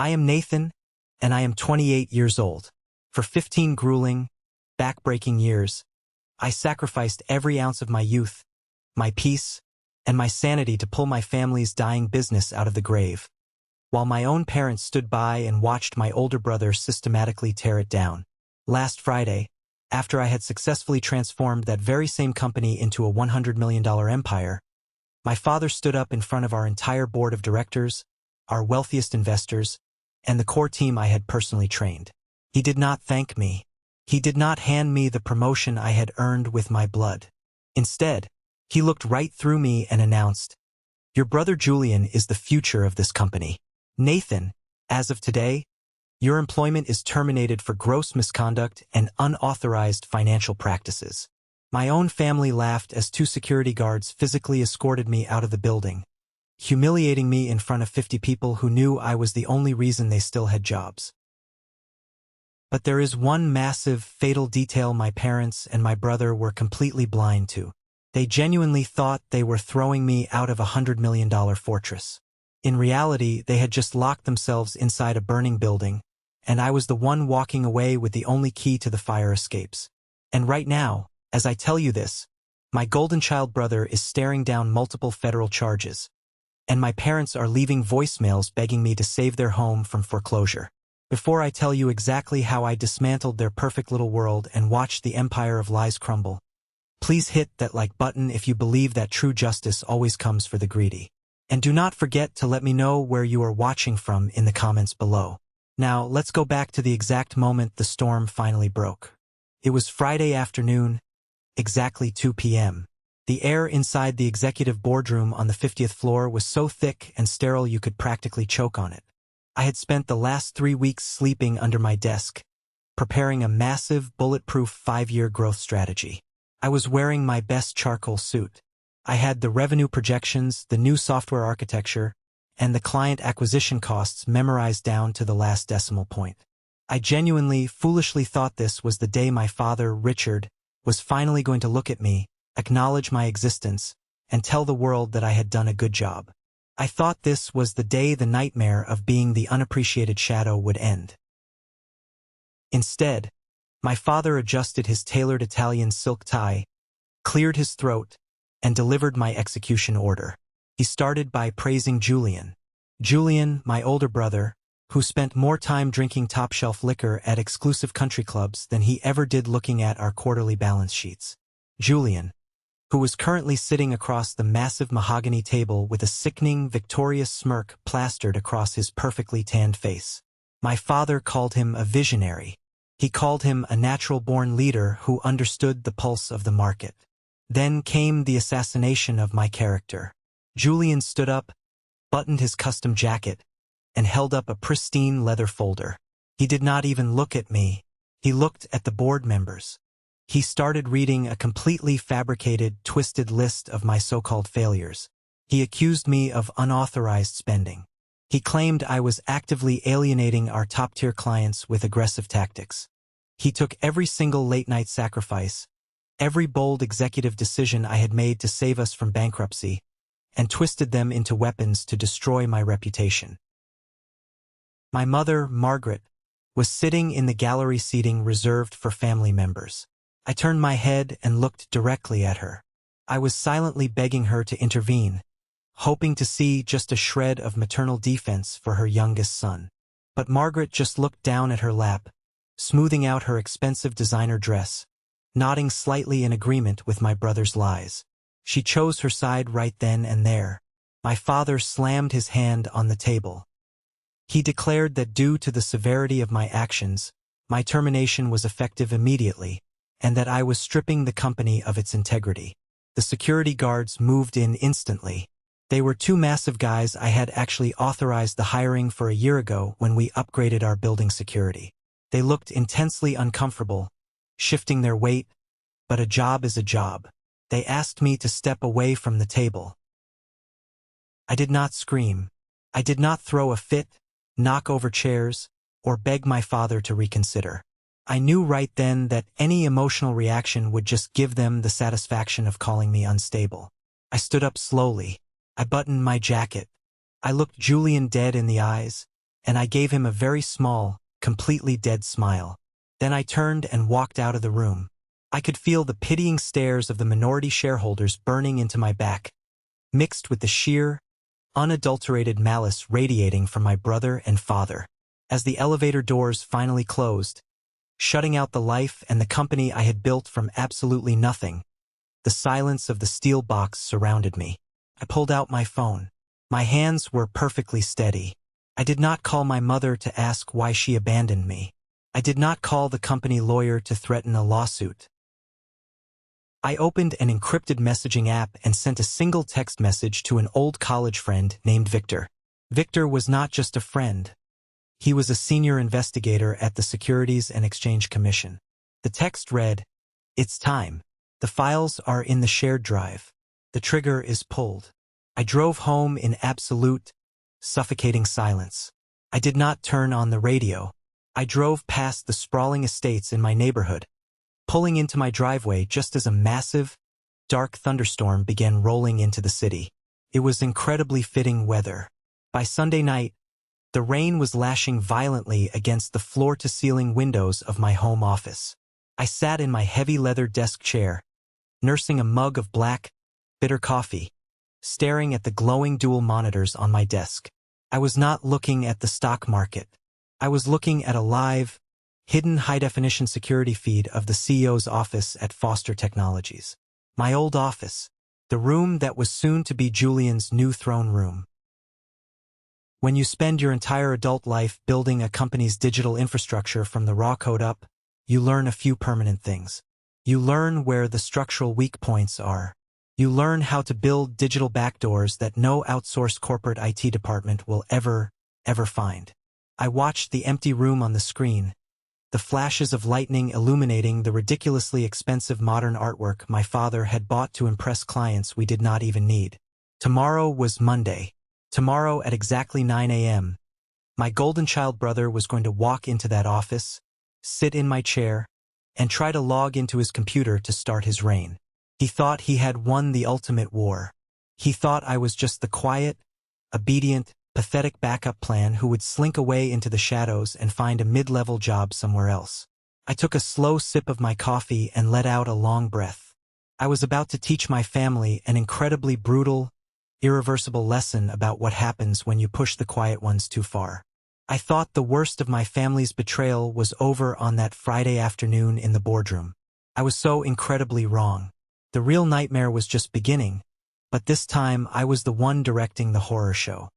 I am Nathan, and I am 28 years old. For 15 grueling, back-breaking years, I sacrificed every ounce of my youth, my peace, and my sanity to pull my family's dying business out of the grave, while my own parents stood by and watched my older brother systematically tear it down. Last Friday, after I had successfully transformed that very same company into a $100 million empire, my father stood up in front of our entire board of directors, our wealthiest investors, and the core team I had personally trained. He did not thank me. He did not hand me the promotion I had earned with my blood. Instead, he looked right through me and announced, "Your brother Julian is the future of this company. Nathan, as of today, your employment is terminated for gross misconduct and unauthorized financial practices." My own family laughed as 2 security guards physically escorted me out of the building, humiliating me in front of 50 people who knew I was the only reason they still had jobs. But there is one massive, fatal detail my parents and my brother were completely blind to. They genuinely thought they were throwing me out of a $100 million fortress. In reality, they had just locked themselves inside a burning building, and I was the one walking away with the only key to the fire escapes. And right now, as I tell you this, my golden child brother is staring down multiple federal charges, and my parents are leaving voicemails begging me to save their home from foreclosure. Before I tell you exactly how I dismantled their perfect little world and watched the empire of lies crumble, please hit that like button if you believe that true justice always comes for the greedy. And do not forget to let me know where you are watching from in the comments below. Now, let's go back to the exact moment the storm finally broke. It was Friday afternoon, exactly 2 p.m. The air inside the executive boardroom on the 50th floor was so thick and sterile you could practically choke on it. I had spent the last 3 weeks sleeping under my desk, preparing a massive, bulletproof 5-year growth strategy. I was wearing my best charcoal suit. I had the revenue projections, the new software architecture, and the client acquisition costs memorized down to the last decimal point. I genuinely, foolishly thought this was the day my father, Richard, was finally going to look at me, acknowledge my existence, and tell the world that I had done a good job. I thought this was the day the nightmare of being the unappreciated shadow would end. Instead, my father adjusted his tailored Italian silk tie, cleared his throat, and delivered my execution order. He started by praising Julian. Julian, my older brother, who spent more time drinking top-shelf liquor at exclusive country clubs than he ever did looking at our quarterly balance sheets. Julian, who was currently sitting across the massive mahogany table with a sickening, victorious smirk plastered across his perfectly tanned face. My father called him a visionary. He called him a natural-born leader who understood the pulse of the market. Then came the assassination of my character. Julian stood up, buttoned his custom jacket, and held up a pristine leather folder. He did not even look at me. He looked at the board members. He started reading a completely fabricated, twisted list of my so-called failures. He accused me of unauthorized spending. He claimed I was actively alienating our top-tier clients with aggressive tactics. He took every single late-night sacrifice, every bold executive decision I had made to save us from bankruptcy, and twisted them into weapons to destroy my reputation. My mother, Margaret, was sitting in the gallery seating reserved for family members. I turned my head and looked directly at her. I was silently begging her to intervene, hoping to see just a shred of maternal defense for her youngest son. But Margaret just looked down at her lap, smoothing out her expensive designer dress, nodding slightly in agreement with my brother's lies. She chose her side right then and there. My father slammed his hand on the table. He declared that due to the severity of my actions, my termination was effective immediately, and that I was stripping the company of its integrity. The security guards moved in instantly. They were 2 massive guys I had actually authorized the hiring for a year ago when we upgraded our building security. They looked intensely uncomfortable, shifting their weight, but a job is a job. They asked me to step away from the table. I did not scream. I did not throw a fit, knock over chairs, or beg my father to reconsider. I knew right then that any emotional reaction would just give them the satisfaction of calling me unstable. I stood up slowly. I buttoned my jacket. I looked Julian dead in the eyes, and I gave him a very small, completely dead smile. Then I turned and walked out of the room. I could feel the pitying stares of the minority shareholders burning into my back, mixed with the sheer, unadulterated malice radiating from my brother and father. As the elevator doors finally closed, shutting out the life and the company I had built from absolutely nothing, the silence of the steel box surrounded me. I pulled out my phone. My hands were perfectly steady. I did not call my mother to ask why she abandoned me. I did not call the company lawyer to threaten a lawsuit. I opened an encrypted messaging app and sent a single text message to an old college friend named Victor. Victor was not just a friend. He was a senior investigator at the Securities and Exchange Commission. The text read, "It's time. The files are in the shared drive. The trigger is pulled." I drove home in absolute, suffocating silence. I did not turn on the radio. I drove past the sprawling estates in my neighborhood, pulling into my driveway just as a massive, dark thunderstorm began rolling into the city. It was incredibly fitting weather. By Sunday night, the rain was lashing violently against the floor-to-ceiling windows of my home office. I sat in my heavy leather desk chair, nursing a mug of black, bitter coffee, staring at the glowing dual monitors on my desk. I was not looking at the stock market. I was looking at a live, hidden high-definition security feed of the CEO's office at Foster Technologies. My old office, the room that was soon to be Julian's new throne room. When you spend your entire adult life building a company's digital infrastructure from the raw code up, you learn a few permanent things. You learn where the structural weak points are. You learn how to build digital backdoors that no outsourced corporate IT department will ever find. I watched the empty room on the screen, the flashes of lightning illuminating the ridiculously expensive modern artwork my father had bought to impress clients we did not even need. Tomorrow was Monday. Tomorrow at exactly 9 a.m., my golden child brother was going to walk into that office, sit in my chair, and try to log into his computer to start his reign. He thought he had won the ultimate war. He thought I was just the quiet, obedient, pathetic backup plan who would slink away into the shadows and find a mid-level job somewhere else. I took a slow sip of my coffee and let out a long breath. I was about to teach my family an incredibly brutal, irreversible lesson about what happens when you push the quiet ones too far. I thought the worst of my family's betrayal was over on that Friday afternoon in the boardroom. I was so incredibly wrong. The real nightmare was just beginning, but this time I was the one directing the horror show.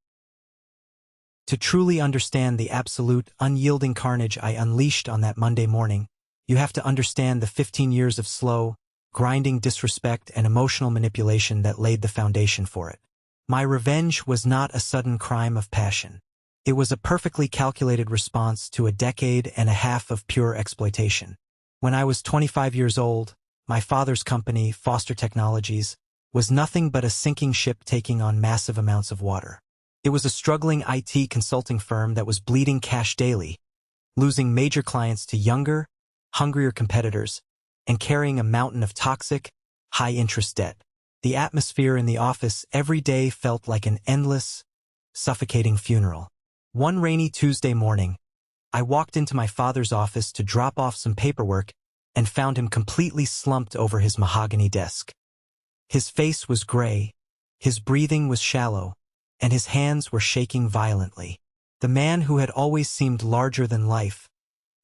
To truly understand the absolute, unyielding carnage I unleashed on that Monday morning, you have to understand the 15 years of slow, grinding disrespect and emotional manipulation that laid the foundation for it. My revenge was not a sudden crime of passion. It was a perfectly calculated response to a decade and a half of pure exploitation. When I was 25 years old, my father's company, Foster Technologies, was nothing but a sinking ship taking on massive amounts of water. It was a struggling IT consulting firm that was bleeding cash daily, losing major clients to younger, hungrier competitors, and carrying a mountain of toxic, high-interest debt. The atmosphere in the office every day felt like an endless, suffocating funeral. One rainy Tuesday morning, I walked into my father's office to drop off some paperwork and found him completely slumped over his mahogany desk. His face was gray, his breathing was shallow, and his hands were shaking violently. The man who had always seemed larger than life,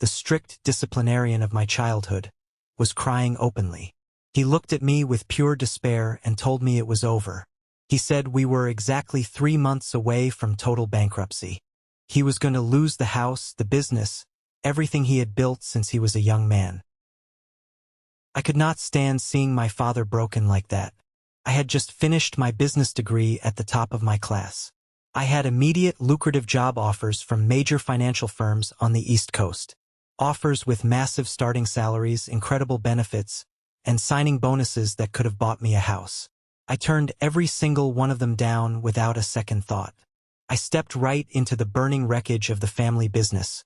the strict disciplinarian of my childhood, was crying openly. He looked at me with pure despair and told me it was over. He said we were exactly 3 months away from total bankruptcy. He was going to lose the house, the business, everything he had built since he was a young man. I could not stand seeing my father broken like that. I had just finished my business degree at the top of my class. I had immediate lucrative job offers from major financial firms on the East Coast. Offers with massive starting salaries, incredible benefits, and signing bonuses that could have bought me a house. I turned every single one of them down without a second thought. I stepped right into the burning wreckage of the family business,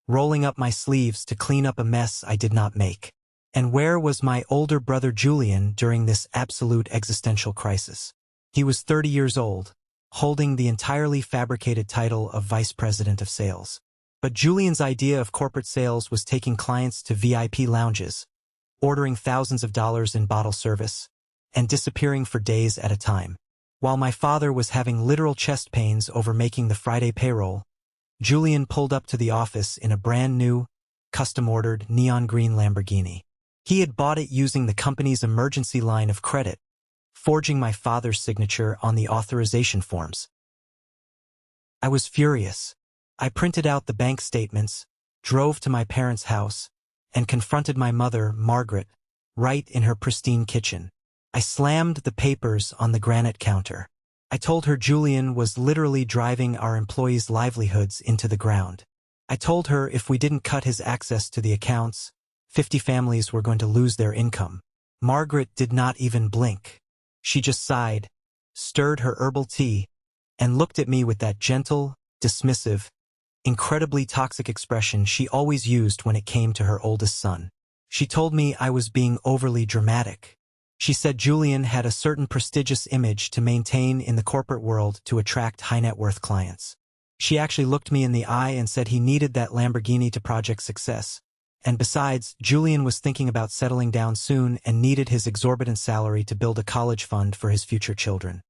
rolling up my sleeves to clean up a mess I did not make. And where was my older brother Julian during this absolute existential crisis? He was 30 years old, holding the entirely fabricated title of Vice President of Sales. But Julian's idea of corporate sales was taking clients to VIP lounges, ordering thousands of dollars in bottle service, and disappearing for days at a time. While my father was having literal chest pains over making the Friday payroll, Julian pulled up to the office in a brand new, custom-ordered neon green Lamborghini. He had bought it using the company's emergency line of credit, forging my father's signature on the authorization forms. I was furious. I printed out the bank statements, drove to my parents' house, and confronted my mother, Margaret, right in her pristine kitchen. I slammed the papers on the granite counter. I told her Julian was literally driving our employees' livelihoods into the ground. I told her if we didn't cut his access to the accounts, 50 families were going to lose their income. Margaret did not even blink. She just sighed, stirred her herbal tea, and looked at me with that gentle, dismissive, incredibly toxic expression she always used when it came to her oldest son. She told me I was being overly dramatic. She said Julian had a certain prestigious image to maintain in the corporate world to attract high-net-worth clients. She actually looked me in the eye and said he needed that Lamborghini to project success. And besides, Julian was thinking about settling down soon and needed his exorbitant salary to build a college fund for his future children.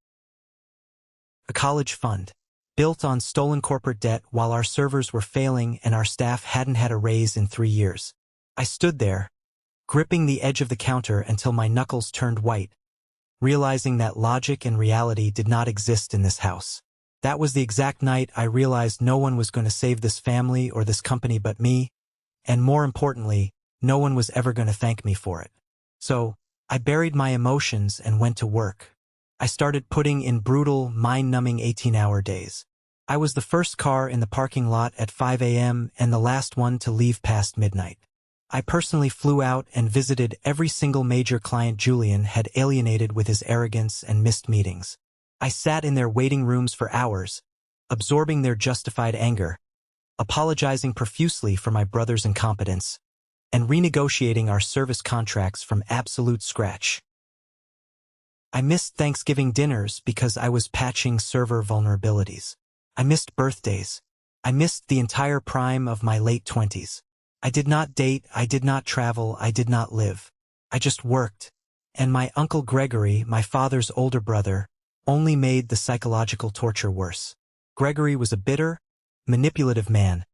A college fund, built on stolen corporate debt while our servers were failing and our staff hadn't had a raise in 3 years. I stood there, gripping the edge of the counter until my knuckles turned white, realizing that logic and reality did not exist in this house. That was the exact night I realized no one was going to save this family or this company but me, and more importantly, no one was ever going to thank me for it. So, I buried my emotions and went to work. I started putting in brutal, mind-numbing 18-hour days. I was the first car in the parking lot at 5 a.m. and the last one to leave past midnight. I personally flew out and visited every single major client Julian had alienated with his arrogance and missed meetings. I sat in their waiting rooms for hours, absorbing their justified anger, apologizing profusely for my brother's incompetence, and renegotiating our service contracts from absolute scratch. I missed Thanksgiving dinners because I was patching server vulnerabilities. I missed birthdays. I missed the entire prime of my late 20s. I did not date, I did not travel, I did not live. I just worked. And my Uncle Gregory, my father's older brother, only made the psychological torture worse. Gregory was a bitter, manipulative man,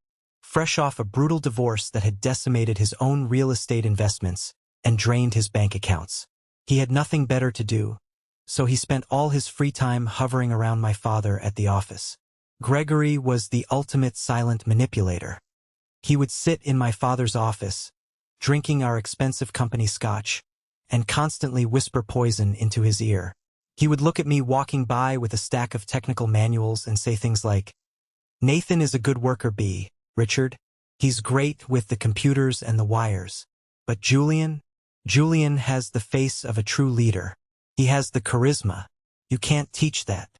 fresh off a brutal divorce that had decimated his own real estate investments and drained his bank accounts. He had nothing better to do, so he spent all his free time hovering around my father at the office. Gregory was the ultimate silent manipulator. He would sit in my father's office, drinking our expensive company scotch, and constantly whisper poison into his ear. He would look at me walking by with a stack of technical manuals and say things like, "Nathan is a good worker, Richard. He's great with the computers and the wires. But Julian has the face of a true leader. He has the charisma. You can't teach that."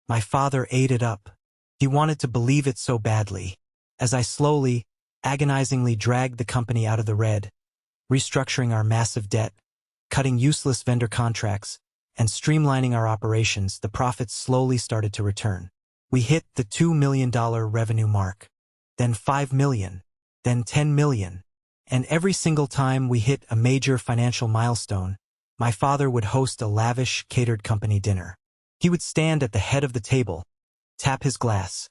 My father ate it up. He wanted to believe it so badly. As I slowly, agonizingly dragged the company out of the red, restructuring our massive debt, cutting useless vendor contracts, and streamlining our operations, the profits slowly started to return. We hit the $2 million revenue mark, then $5 million, then $10 million, and every single time we hit a major financial milestone, my father would host a lavish, catered company dinner. He would stand at the head of the table, tap his glass,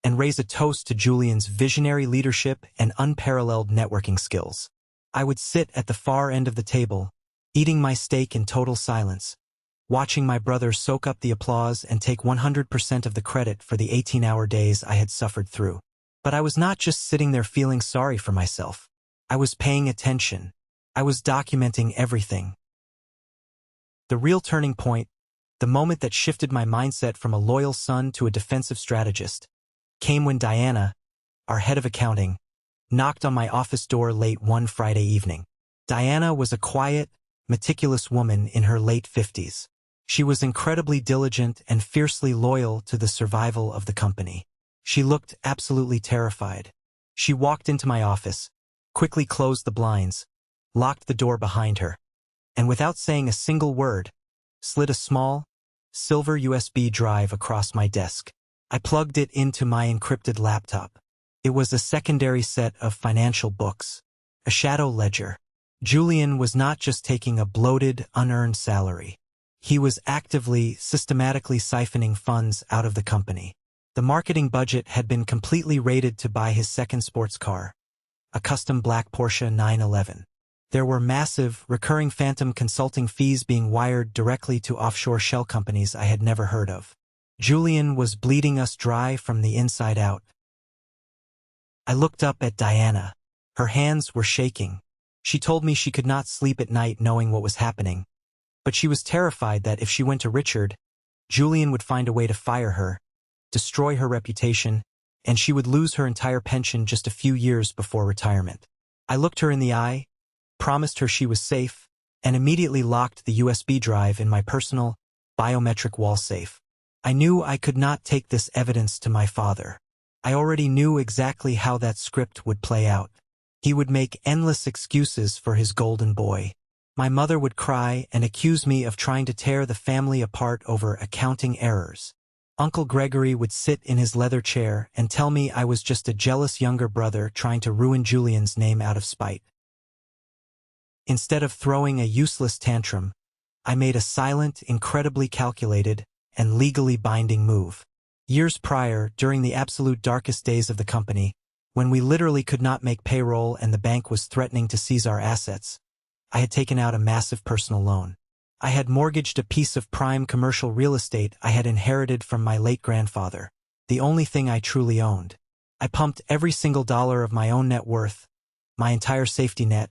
and raise a toast to Julian's visionary leadership and unparalleled networking skills. I would sit at the far end of the table, eating my steak in total silence, watching my brother soak up the applause and take 100% of the credit for the 18-hour days I had suffered through. But I was not just sitting there feeling sorry for myself. I was paying attention. I was documenting everything. The real turning point, the moment that shifted my mindset from a loyal son to a defensive strategist, came when Diana, our head of accounting, knocked on my office door late one Friday evening. Diana was a quiet, meticulous woman in her late 50s. She was incredibly diligent and fiercely loyal to the survival of the company. She looked absolutely terrified. She walked into my office, quickly closed the blinds, locked the door behind her, and without saying a single word, slid a small, silver USB drive across my desk. I plugged it into my encrypted laptop. It was a secondary set of financial books, a shadow ledger. Julian was not just taking a bloated, unearned salary. He was actively, systematically siphoning funds out of the company. The marketing budget had been completely raided to buy his second sports car, a custom black Porsche 911. There were massive, recurring phantom consulting fees being wired directly to offshore shell companies I had never heard of. Julian was bleeding us dry from the inside out. I looked up at Diana. Her hands were shaking. She told me she could not sleep at night knowing what was happening, but she was terrified that if she went to Richard, Julian would find a way to fire her, destroy her reputation, and she would lose her entire pension just a few years before retirement. I looked her in the eye, promised her she was safe, and immediately locked the USB drive in my personal, biometric wall safe. I knew I could not take this evidence to my father. I already knew exactly how that script would play out. He would make endless excuses for his golden boy. My mother would cry and accuse me of trying to tear the family apart over accounting errors. Uncle Gregory would sit in his leather chair and tell me I was just a jealous younger brother trying to ruin Julian's name out of spite. Instead of throwing a useless tantrum, I made a silent, incredibly calculated, and legally binding move. Years prior, during the absolute darkest days of the company, when we literally could not make payroll and the bank was threatening to seize our assets, I had taken out a massive personal loan. I had mortgaged a piece of prime commercial real estate I had inherited from my late grandfather, the only thing I truly owned. I pumped every single dollar of my own net worth, my entire safety net,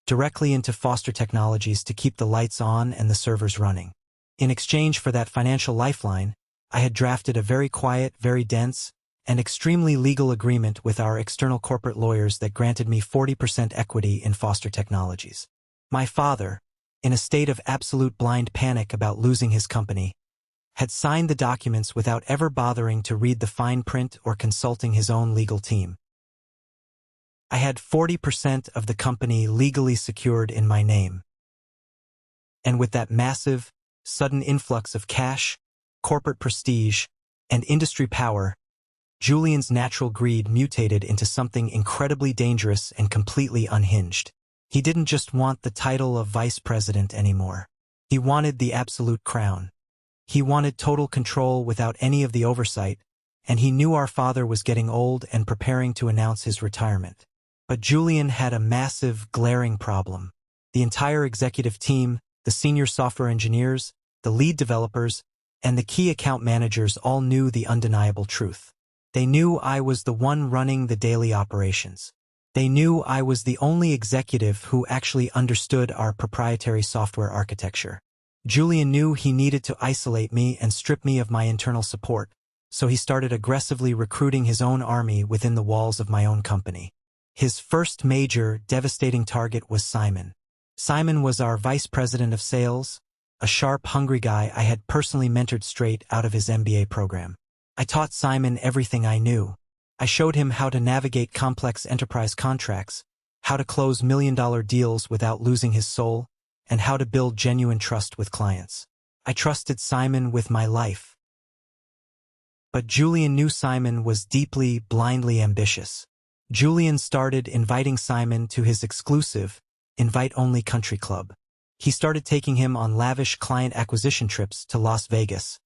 directly into Foster Technologies to keep the lights on and the servers running. In exchange for that financial lifeline, I had drafted a very quiet, very dense, and extremely legal agreement with our external corporate lawyers that granted me 40% equity in Foster Technologies. My father, in a state of absolute blind panic about losing his company, had signed the documents without ever bothering to read the fine print or consulting his own legal team. I had 40% of the company legally secured in my name. And with that massive, sudden influx of cash, corporate prestige, and industry power, Julian's natural greed mutated into something incredibly dangerous and completely unhinged. He didn't just want the title of vice president anymore. He wanted the absolute crown. He wanted total control without any of the oversight, and he knew our father was getting old and preparing to announce his retirement. But Julian had a massive, glaring problem. The entire executive team, the senior software engineers, the lead developers, and the key account managers all knew the undeniable truth. They knew I was the one running the daily operations. They knew I was the only executive who actually understood our proprietary software architecture. Julian knew he needed to isolate me and strip me of my internal support, so he started aggressively recruiting his own army within the walls of my own company. His first major, devastating target was Simon. Simon was our vice president of sales, a sharp, hungry guy I had personally mentored straight out of his MBA program. I taught Simon everything I knew. I showed him how to navigate complex enterprise contracts, how to close million-dollar deals without losing his soul, and how to build genuine trust with clients. I trusted Simon with my life. But Julian knew Simon was deeply, blindly ambitious. Julian started inviting Simon to his exclusive, invite-only country club. He started taking him on lavish client acquisition trips to Las Vegas,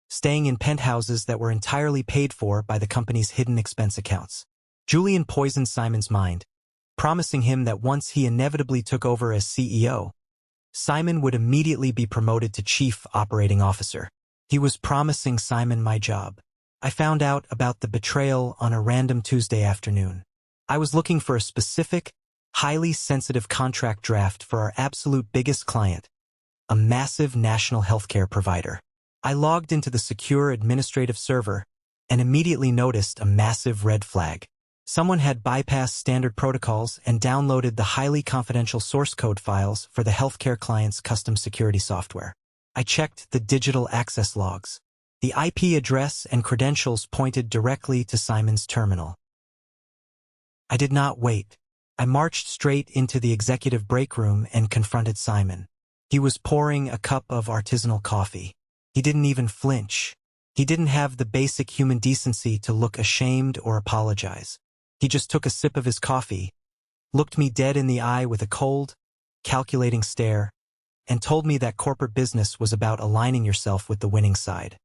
staying in penthouses that were entirely paid for by the company's hidden expense accounts. Julian poisoned Simon's mind, promising him that once he inevitably took over as CEO, Simon would immediately be promoted to Chief Operating Officer. He was promising Simon my job. I found out about the betrayal on a random Tuesday afternoon. I was looking for a specific, highly sensitive contract draft for our absolute biggest client, a massive national healthcare provider. I logged into the secure administrative server and immediately noticed a massive red flag. Someone had bypassed standard protocols and downloaded the highly confidential source code files for the healthcare client's custom security software. I checked the digital access logs. The IP address and credentials pointed directly to Simon's terminal. I did not wait. I marched straight into the executive break room and confronted Simon. He was pouring a cup of artisanal coffee. He didn't even flinch. He didn't have the basic human decency to look ashamed or apologize. He just took a sip of his coffee, looked me dead in the eye with a cold, calculating stare, and told me that corporate business was about aligning yourself with the winning side.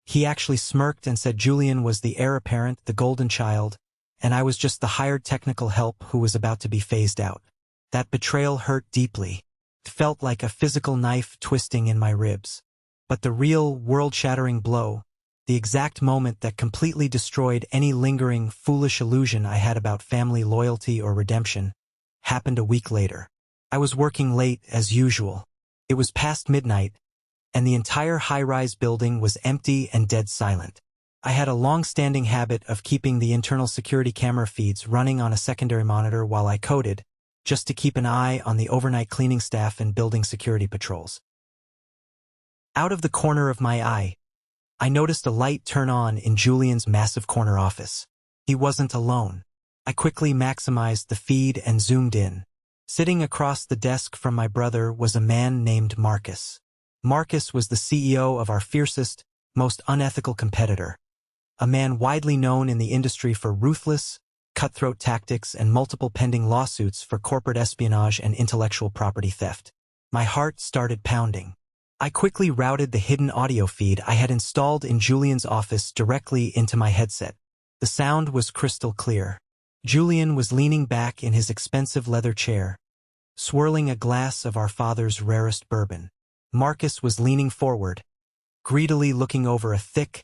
He actually smirked and said Julian was the heir apparent, the golden child, and I was just the hired technical help who was about to be phased out. That betrayal hurt deeply. It felt like a physical knife twisting in my ribs. But the real, world-shattering blow, the exact moment that completely destroyed any lingering, foolish illusion I had about family loyalty or redemption, happened a week later. I was working late, as usual. It was past midnight, and the entire high-rise building was empty and dead silent. I had a long-standing habit of keeping the internal security camera feeds running on a secondary monitor while I coded, just to keep an eye on the overnight cleaning staff and building security patrols. Out of the corner of my eye, I noticed a light turn on in Julian's massive corner office. He wasn't alone. I quickly maximized the feed and zoomed in. Sitting across the desk from my brother was a man named Marcus. Marcus was the CEO of our fiercest, most unethical competitor. A man widely known in the industry for ruthless, cutthroat tactics and multiple pending lawsuits for corporate espionage and intellectual property theft. My heart started pounding. I quickly routed the hidden audio feed I had installed in Julian's office directly into my headset. The sound was crystal clear. Julian was leaning back in his expensive leather chair, swirling a glass of our father's rarest bourbon. Marcus was leaning forward, greedily looking over a thick,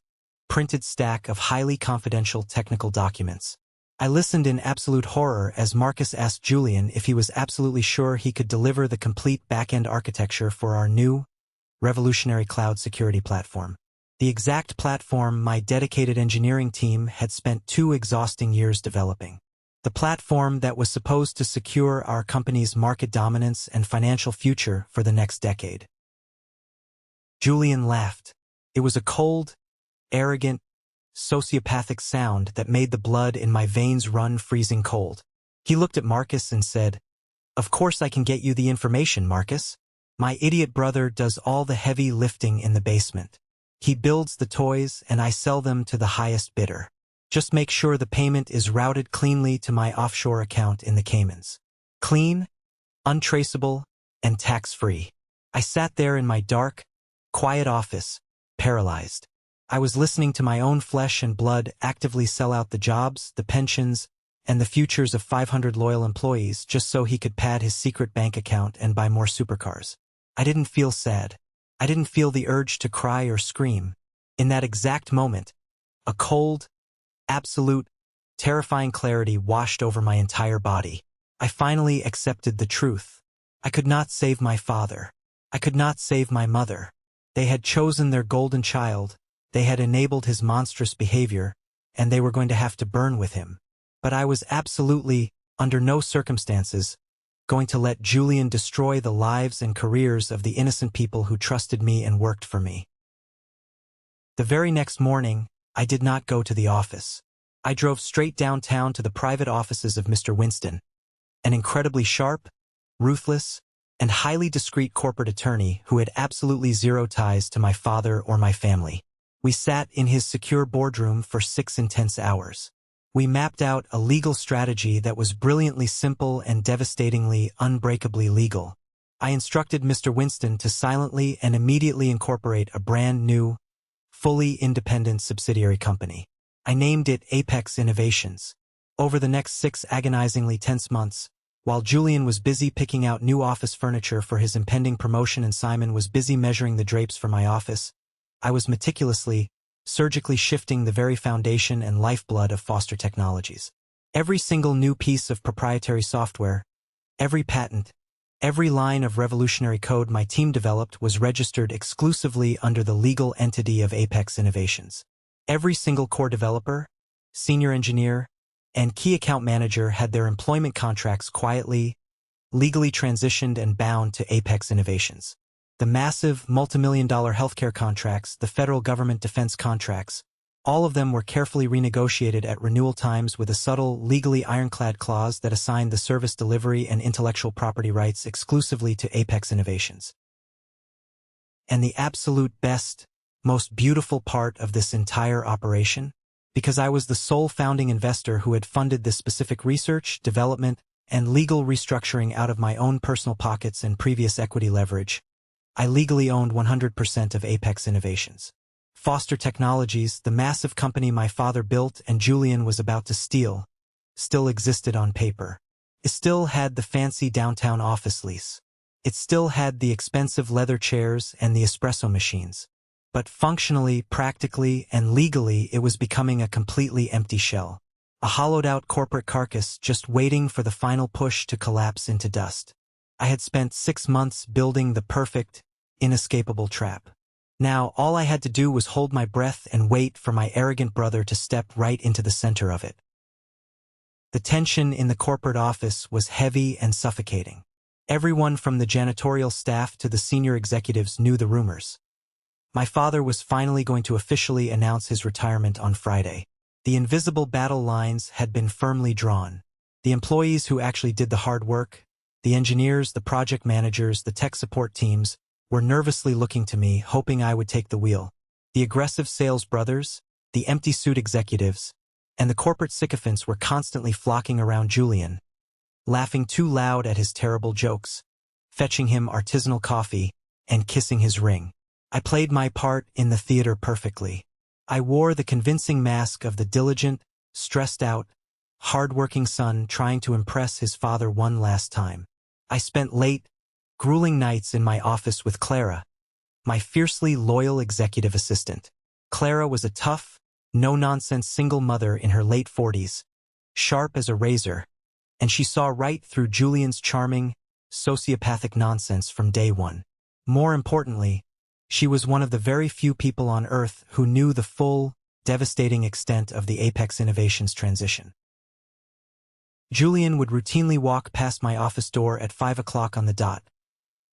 printed stack of highly confidential technical documents. I listened in absolute horror as Marcus asked Julian if he was absolutely sure he could deliver the complete back-end architecture for our new, revolutionary cloud security platform. The exact platform my dedicated engineering team had spent 2 exhausting years developing. The platform that was supposed to secure our company's market dominance and financial future for the next decade. Julian laughed. It was a cold, arrogant, sociopathic sound that made the blood in my veins run freezing cold. He looked at Marcus and said, "Of course I can get you the information, Marcus. My idiot brother does all the heavy lifting in the basement. He builds the toys and I sell them to the highest bidder. Just make sure the payment is routed cleanly to my offshore account in the Caymans. Clean, untraceable, and tax-free." I sat there in my dark, quiet office, paralyzed. I was listening to my own flesh and blood actively sell out the jobs, the pensions, and the futures of 500 loyal employees just so he could pad his secret bank account and buy more supercars. I didn't feel sad. I didn't feel the urge to cry or scream. In that exact moment, a cold, absolute, terrifying clarity washed over my entire body. I finally accepted the truth. I could not save my father. I could not save my mother. They had chosen their golden child, they had enabled his monstrous behavior, and they were going to have to burn with him. But I was absolutely, under no circumstances, going to let Julian destroy the lives and careers of the innocent people who trusted me and worked for me. The very next morning, I did not go to the office. I drove straight downtown to the private offices of Mr. Winston, an incredibly sharp, ruthless, and highly discreet corporate attorney who had absolutely zero ties to my father or my family. We sat in his secure boardroom for 6 intense hours. We mapped out a legal strategy that was brilliantly simple and devastatingly, unbreakably legal. I instructed Mr. Winston to silently and immediately incorporate a brand new, fully independent subsidiary company. I named it Apex Innovations. Over the next 6 agonizingly tense months, while Julian was busy picking out new office furniture for his impending promotion and Simon was busy measuring the drapes for my office, I was meticulously, surgically shifting the very foundation and lifeblood of Foster Technologies. Every single new piece of proprietary software, every patent, every line of revolutionary code my team developed was registered exclusively under the legal entity of Apex Innovations. Every single core developer, senior engineer, and key account manager had their employment contracts quietly, legally transitioned and bound to Apex Innovations. The massive, multimillion-dollar healthcare contracts, the federal government defense contracts, all of them were carefully renegotiated at renewal times with a subtle, legally ironclad clause that assigned the service delivery and intellectual property rights exclusively to Apex Innovations. And the absolute best, most beautiful part of this entire operation? Because I was the sole founding investor who had funded this specific research, development, and legal restructuring out of my own personal pockets and previous equity leverage. I legally owned 100% of Apex Innovations. Foster Technologies, the massive company my father built and Julian was about to steal, still existed on paper. It still had the fancy downtown office lease. It still had the expensive leather chairs and the espresso machines. But functionally, practically, and legally, it was becoming a completely empty shell. A hollowed-out corporate carcass just waiting for the final push to collapse into dust. I had spent 6 months building the perfect, inescapable trap. Now, all I had to do was hold my breath and wait for my arrogant brother to step right into the center of it. The tension in the corporate office was heavy and suffocating. Everyone from the janitorial staff to the senior executives knew the rumors. My father was finally going to officially announce his retirement on Friday. The invisible battle lines had been firmly drawn. The employees who actually did the hard work, the engineers, the project managers, the tech support teams, were nervously looking to me, hoping I would take the wheel. The aggressive sales brothers, the empty suit executives, and the corporate sycophants were constantly flocking around Julian, laughing too loud at his terrible jokes, fetching him artisanal coffee, and kissing his ring. I played my part in the theater perfectly. I wore the convincing mask of the diligent, stressed-out, hard-working son trying to impress his father one last time. I spent late, grueling nights in my office with Clara, my fiercely loyal executive assistant. Clara was a tough, no-nonsense single mother in her late 40s, sharp as a razor, and she saw right through Julian's charming, sociopathic nonsense from day one. More importantly, she was one of the very few people on Earth who knew the full, devastating extent of the Apex Innovations transition. Julian would routinely walk past my office door at 5 o'clock on the dot,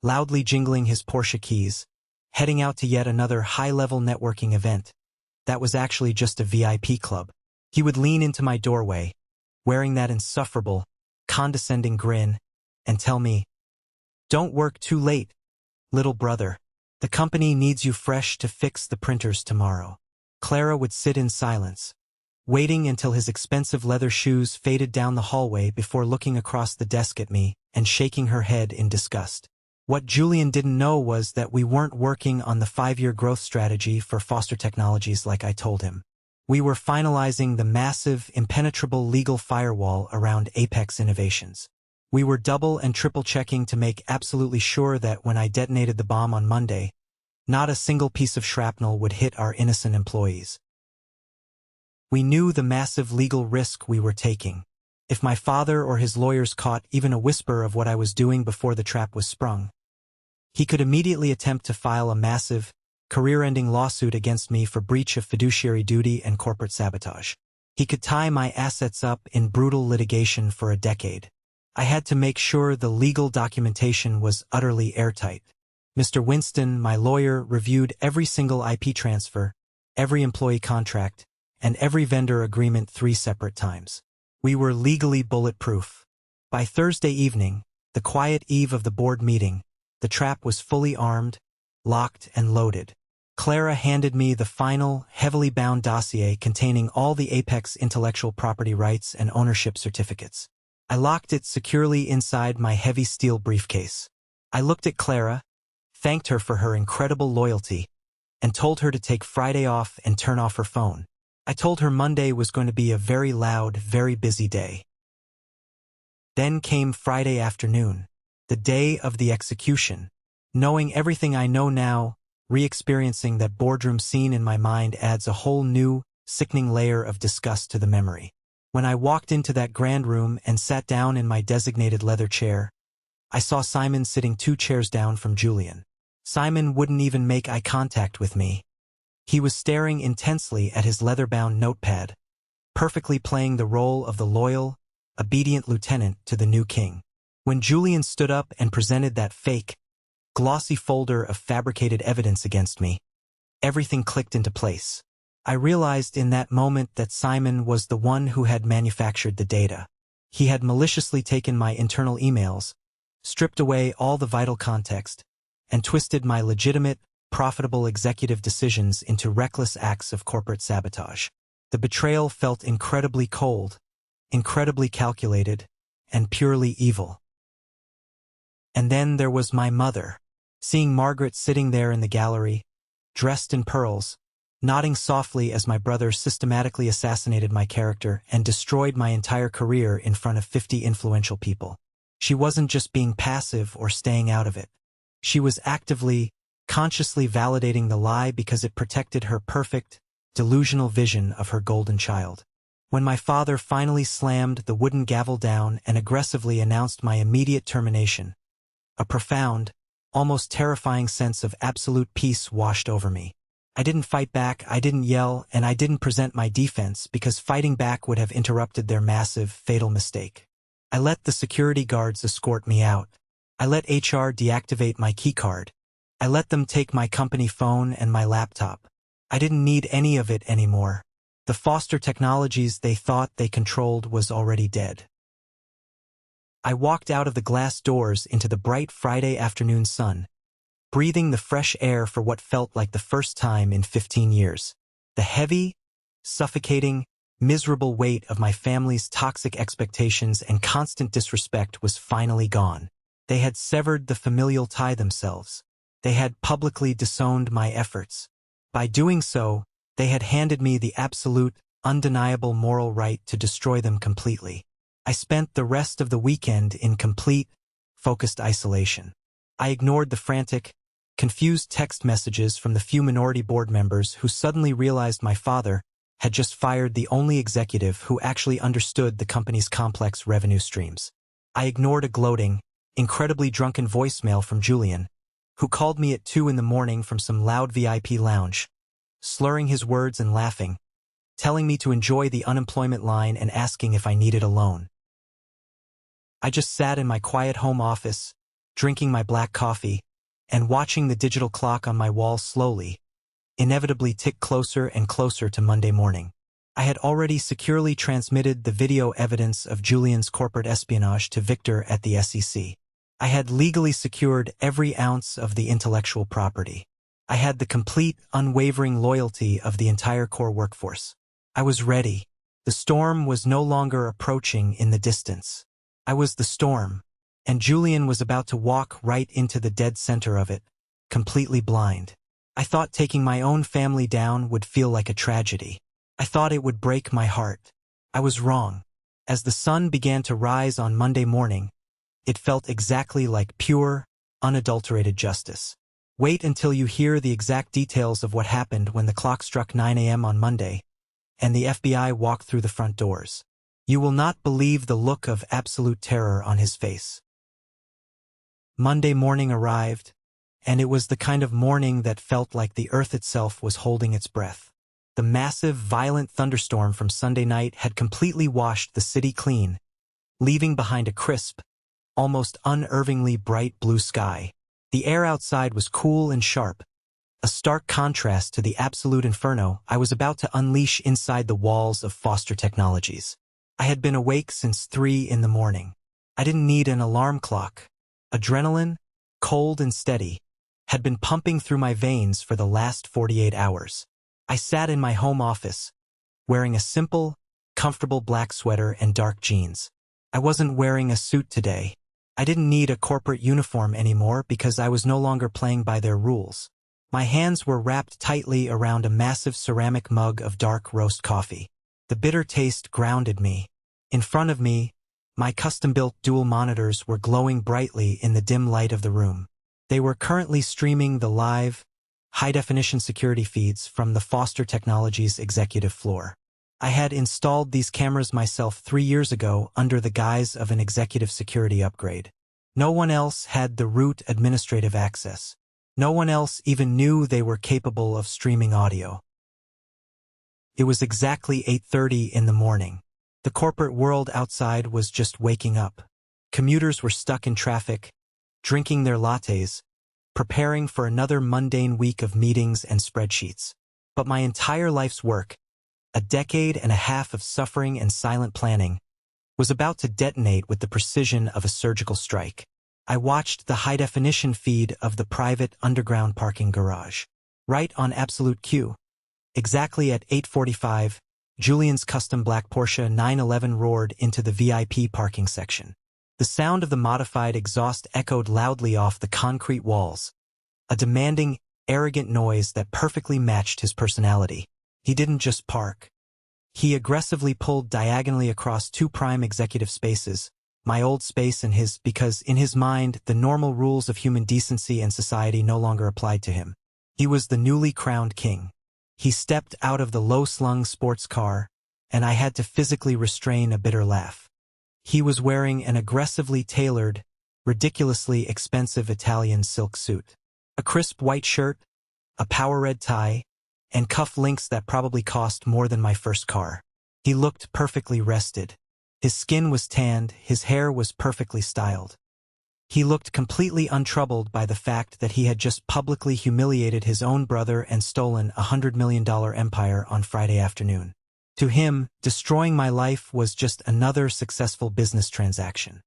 loudly jingling his Porsche keys, heading out to yet another high-level networking event. That was actually just a VIP club. He would lean into my doorway, wearing that insufferable, condescending grin, and tell me, "Don't work too late, little brother. The company needs you fresh to fix the printers tomorrow." Clara would sit in silence, waiting until his expensive leather shoes faded down the hallway before looking across the desk at me and shaking her head in disgust. What Julian didn't know was that we weren't working on the 5-year growth strategy for Foster Technologies like I told him. We were finalizing the massive, impenetrable legal firewall around Apex Innovations. We were double and triple checking to make absolutely sure that when I detonated the bomb on Monday, not a single piece of shrapnel would hit our innocent employees. We knew the massive legal risk we were taking. If my father or his lawyers caught even a whisper of what I was doing before the trap was sprung, he could immediately attempt to file a massive, career-ending lawsuit against me for breach of fiduciary duty and corporate sabotage. He could tie my assets up in brutal litigation for a decade. I had to make sure the legal documentation was utterly airtight. Mr. Winston, my lawyer, reviewed every single IP transfer, every employee contract, and every vendor agreement 3 separate times. We were legally bulletproof. By Thursday evening, the quiet eve of the board meeting, the trap was fully armed, locked, and loaded. Clara handed me the final, heavily bound dossier containing all the Apex intellectual property rights and ownership certificates. I locked it securely inside my heavy steel briefcase. I looked at Clara, thanked her for her incredible loyalty, and told her to take Friday off and turn off her phone. I told her Monday was going to be a very loud, very busy day. Then came Friday afternoon, the day of the execution. Knowing everything I know now, re-experiencing that boardroom scene in my mind adds a whole new, sickening layer of disgust to the memory. When I walked into that grand room and sat down in my designated leather chair, I saw Simon sitting 2 chairs down from Julian. Simon wouldn't even make eye contact with me. He was staring intensely at his leather-bound notepad, perfectly playing the role of the loyal, obedient lieutenant to the new king. When Julian stood up and presented that fake, glossy folder of fabricated evidence against me, everything clicked into place. I realized in that moment that Simon was the one who had manufactured the data. He had maliciously taken my internal emails, stripped away all the vital context, and twisted my legitimate, profitable executive decisions into reckless acts of corporate sabotage. The betrayal felt incredibly cold, incredibly calculated, and purely evil. And then there was my mother. Seeing Margaret sitting there in the gallery, dressed in pearls, nodding softly as my brother systematically assassinated my character and destroyed my entire career in front of 50 influential people. She wasn't just being passive or staying out of it. She was actively, consciously validating the lie because it protected her perfect, delusional vision of her golden child. When my father finally slammed the wooden gavel down and aggressively announced my immediate termination, a profound, almost terrifying sense of absolute peace washed over me. I didn't fight back, I didn't yell, and I didn't present my defense because fighting back would have interrupted their massive, fatal mistake. I let the security guards escort me out. I let HR deactivate my keycard. I let them take my company phone and my laptop. I didn't need any of it anymore. The Foster technologies they thought they controlled was already dead. I walked out of the glass doors into the bright Friday afternoon sun, breathing the fresh air for what felt like the first time in 15 years. The heavy, suffocating, miserable weight of my family's toxic expectations and constant disrespect was finally gone. They had severed the familial tie themselves. They had publicly disowned my efforts. By doing so, they had handed me the absolute, undeniable moral right to destroy them completely. I spent the rest of the weekend in complete, focused isolation. I ignored the frantic, confused text messages from the few minority board members who suddenly realized my father had just fired the only executive who actually understood the company's complex revenue streams. I ignored a gloating, incredibly drunken voicemail from Julian, who called me at 2 in the morning from some loud VIP lounge, slurring his words and laughing, telling me to enjoy the unemployment line and asking if I needed a loan. I just sat in my quiet home office, drinking my black coffee, and watching the digital clock on my wall slowly, inevitably tick closer and closer to Monday morning. I had already securely transmitted the video evidence of Julian's corporate espionage to Victor at the SEC. I had legally secured every ounce of the intellectual property. I had the complete, unwavering loyalty of the entire core workforce. I was ready. The storm was no longer approaching in the distance. I was the storm, and Julian was about to walk right into the dead center of it, completely blind. I thought taking my own family down would feel like a tragedy. I thought it would break my heart. I was wrong. As the sun began to rise on Monday morning, it felt exactly like pure, unadulterated justice. Wait until you hear the exact details of what happened when the clock struck 9 a.m. on Monday, and the FBI walked through the front doors. You will not believe the look of absolute terror on his face. Monday morning arrived, and it was the kind of morning that felt like the earth itself was holding its breath. The massive, violent thunderstorm from Sunday night had completely washed the city clean, leaving behind a crisp, almost unervingly bright blue sky. The air outside was cool and sharp, a stark contrast to the absolute inferno I was about to unleash inside the walls of Foster Technologies. I had been awake since 3 in the morning. I didn't need an alarm clock. Adrenaline, cold and steady, had been pumping through my veins for the last 48 hours. I sat in my home office, wearing a simple, comfortable black sweater and dark jeans. I wasn't wearing a suit today. I didn't need a corporate uniform anymore because I was no longer playing by their rules. My hands were wrapped tightly around a massive ceramic mug of dark roast coffee. The bitter taste grounded me. In front of me, my custom-built dual monitors were glowing brightly in the dim light of the room. They were currently streaming the live, high-definition security feeds from the Foster Technologies executive floor. I had installed these cameras myself 3 years ago under the guise of an executive security upgrade. No one else had the root administrative access. No one else even knew they were capable of streaming audio. It was exactly 8:30 in the morning. The corporate world outside was just waking up. Commuters were stuck in traffic, drinking their lattes, preparing for another mundane week of meetings and spreadsheets. But my entire life's work, a decade and a half of suffering and silent planning, was about to detonate with the precision of a surgical strike. I watched the high-definition feed of the private underground parking garage. Right on absolute cue. Exactly at 8:45, Julian's custom black Porsche 911 roared into the VIP parking section. The sound of the modified exhaust echoed loudly off the concrete walls, a demanding, arrogant noise that perfectly matched his personality. He didn't just park. He aggressively pulled diagonally across two prime executive spaces, my old space and his, because in his mind the normal rules of human decency and society no longer applied to him. He was the newly crowned king. He stepped out of the low-slung sports car, and I had to physically restrain a bitter laugh. He was wearing an aggressively tailored, ridiculously expensive Italian silk suit. A crisp white shirt, a power red tie, and cuff links that probably cost more than my first car. He looked perfectly rested. His skin was tanned, his hair was perfectly styled. He looked completely untroubled by the fact that he had just publicly humiliated his own brother and stolen a $100 million empire on Friday afternoon. To him, destroying my life was just another successful business transaction.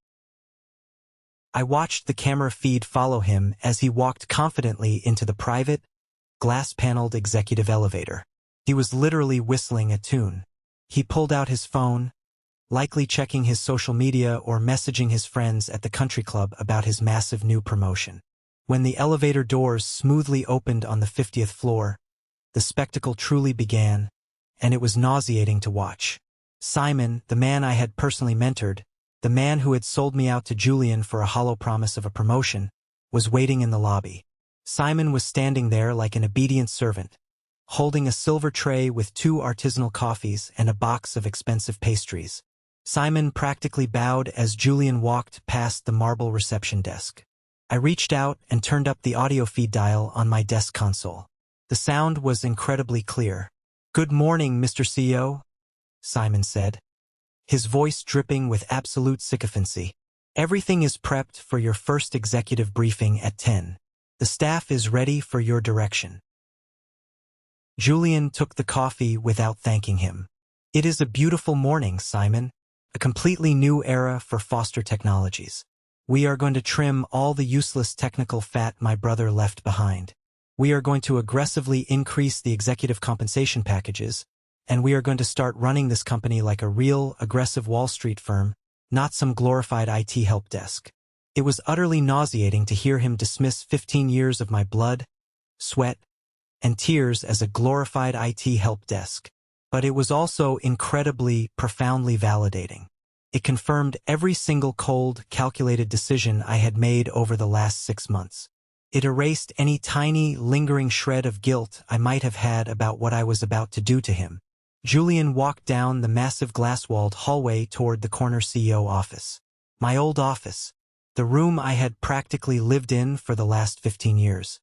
I watched the camera feed follow him as he walked confidently into the private, glass-paneled executive elevator. He was literally whistling a tune. He pulled out his phone, likely checking his social media or messaging his friends at the country club about his massive new promotion. When the elevator doors smoothly opened on the 50th floor, the spectacle truly began, and it was nauseating to watch. Simon, the man I had personally mentored, the man who had sold me out to Julian for a hollow promise of a promotion, was waiting in the lobby. Simon was standing there like an obedient servant, holding a silver tray with 2 artisanal coffees and a box of expensive pastries. Simon practically bowed as Julian walked past the marble reception desk. I reached out and turned up the audio feed dial on my desk console. The sound was incredibly clear. "Good morning, Mr. CEO," Simon said, his voice dripping with absolute sycophancy. "Everything is prepped for your first executive briefing at 10. The staff is ready for your direction." Julian took the coffee without thanking him. "It is a beautiful morning, Simon. A completely new era for Foster Technologies. We are going to trim all the useless technical fat my brother left behind. We are going to aggressively increase the executive compensation packages, and we are going to start running this company like a real, aggressive Wall Street firm, not some glorified IT help desk." It was utterly nauseating to hear him dismiss 15 years of my blood, sweat, and tears as a glorified IT help desk. But it was also incredibly, profoundly validating. It confirmed every single cold, calculated decision I had made over the last 6 months. It erased any tiny, lingering shred of guilt I might have had about what I was about to do to him. Julian walked down the massive glass-walled hallway toward the corner CEO office. My old office, the room I had practically lived in for the last 15 years.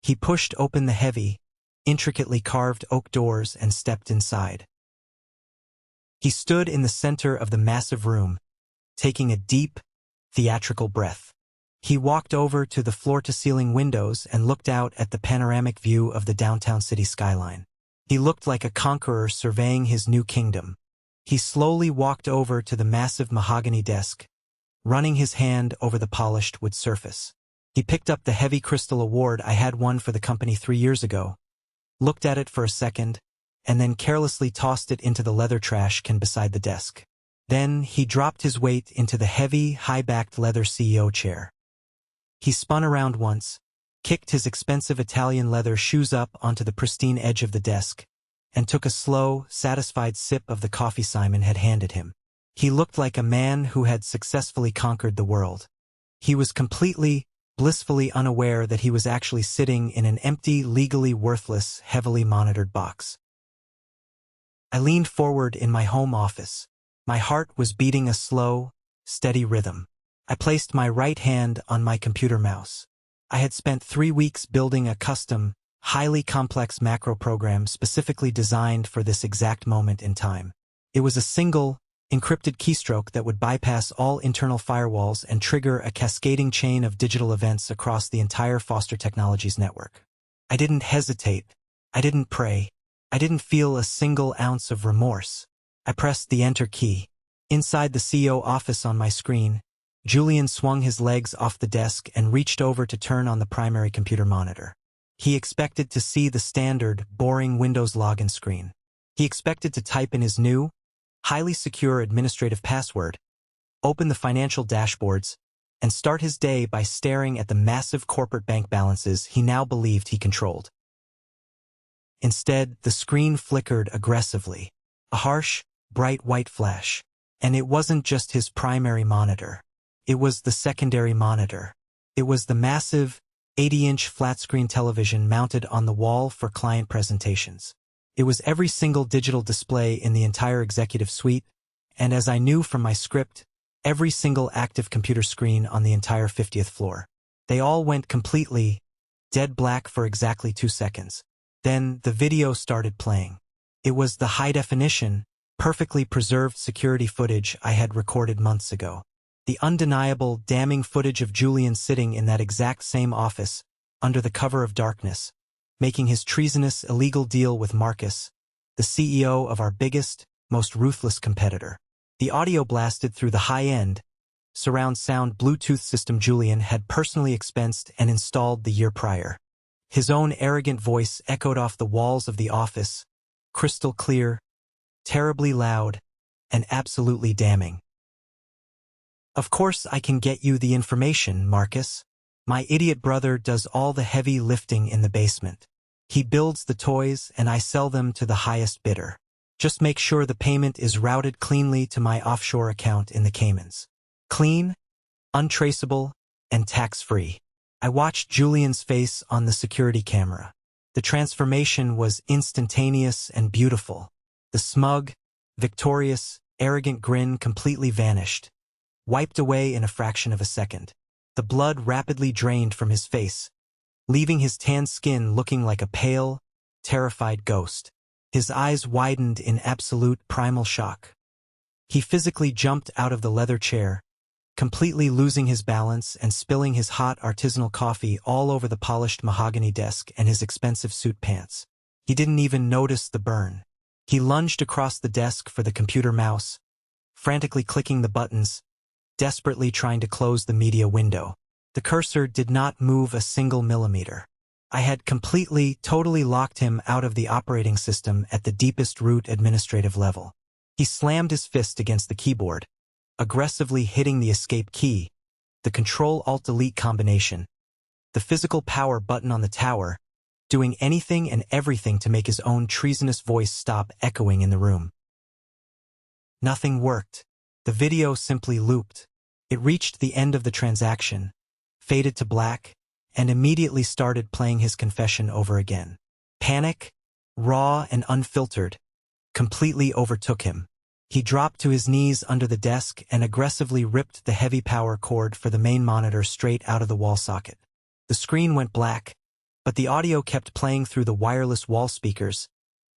He pushed open the heavy, intricately carved oak doors and stepped inside. He stood in the center of the massive room, taking a deep, theatrical breath. He walked over to the floor-to-ceiling windows and looked out at the panoramic view of the downtown city skyline. He looked like a conqueror surveying his new kingdom. He slowly walked over to the massive mahogany desk, running his hand over the polished wood surface. He picked up the heavy crystal award I had won for the company 3 years ago, looked at it for a second, and then carelessly tossed it into the leather trash can beside the desk. Then he dropped his weight into the heavy, high-backed leather CEO chair. He spun around once, kicked his expensive Italian leather shoes up onto the pristine edge of the desk, and took a slow, satisfied sip of the coffee Simon had handed him. He looked like a man who had successfully conquered the world. He was completely, blissfully unaware that he was actually sitting in an empty, legally worthless, heavily monitored box. I leaned forward in my home office. My heart was beating a slow, steady rhythm. I placed my right hand on my computer mouse. I had spent 3 weeks building a custom, highly complex macro program specifically designed for this exact moment in time. It was a single, encrypted keystroke that would bypass all internal firewalls and trigger a cascading chain of digital events across the entire Foster Technologies network. I didn't hesitate. I didn't pray. I didn't feel a single ounce of remorse. I pressed the Enter key. Inside the CEO office on my screen, Julian swung his legs off the desk and reached over to turn on the primary computer monitor. He expected to see the standard, boring Windows login screen. He expected to type in his new, highly secure administrative password, open the financial dashboards, and start his day by staring at the massive corporate bank balances he now believed he controlled. Instead, the screen flickered aggressively, a harsh, bright white flash. And it wasn't just his primary monitor. It was the secondary monitor. It was the massive, 80-inch flat-screen television mounted on the wall for client presentations. It was every single digital display in the entire executive suite, and as I knew from my script, every single active computer screen on the entire 50th floor. They all went completely dead black for exactly 2 seconds. Then the video started playing. It was the high-definition, perfectly preserved security footage I had recorded months ago. The undeniable, damning footage of Julian sitting in that exact same office, under the cover of darkness, making his treasonous, illegal deal with Marcus, the CEO of our biggest, most ruthless competitor. The audio blasted through the high-end, surround sound Bluetooth system Julian had personally expensed and installed the year prior. His own arrogant voice echoed off the walls of the office, crystal clear, terribly loud, and absolutely damning. Of course I can get you the information, Marcus. My idiot brother does all the heavy lifting in the basement. He builds the toys and I sell them to the highest bidder. Just make sure the payment is routed cleanly to my offshore account in the Caymans. Clean, untraceable, and tax-free. I watched Julian's face on the security camera. The transformation was instantaneous and beautiful. The smug, victorious, arrogant grin completely vanished, wiped away in a fraction of a second. The blood rapidly drained from his face, leaving his tanned skin looking like a pale, terrified ghost. His eyes widened in absolute primal shock. He physically jumped out of the leather chair, completely losing his balance and spilling his hot artisanal coffee all over the polished mahogany desk and his expensive suit pants. He didn't even notice the burn. He lunged across the desk for the computer mouse, frantically clicking the buttons, desperately trying to close the media window. The cursor did not move a single millimeter. I had totally locked him out of the operating system at the deepest root administrative level. He slammed his fist against the keyboard, aggressively hitting the escape key, the Control-Alt-Delete combination, the physical power button on the tower, doing anything and everything to make his own treasonous voice stop echoing in the room. Nothing worked. The video simply looped. It reached the end of the transaction, faded to black, and immediately started playing his confession over again. Panic, raw and unfiltered, completely overtook him. He dropped to his knees under the desk and aggressively ripped the heavy power cord for the main monitor straight out of the wall socket. The screen went black, but the audio kept playing through the wireless wall speakers,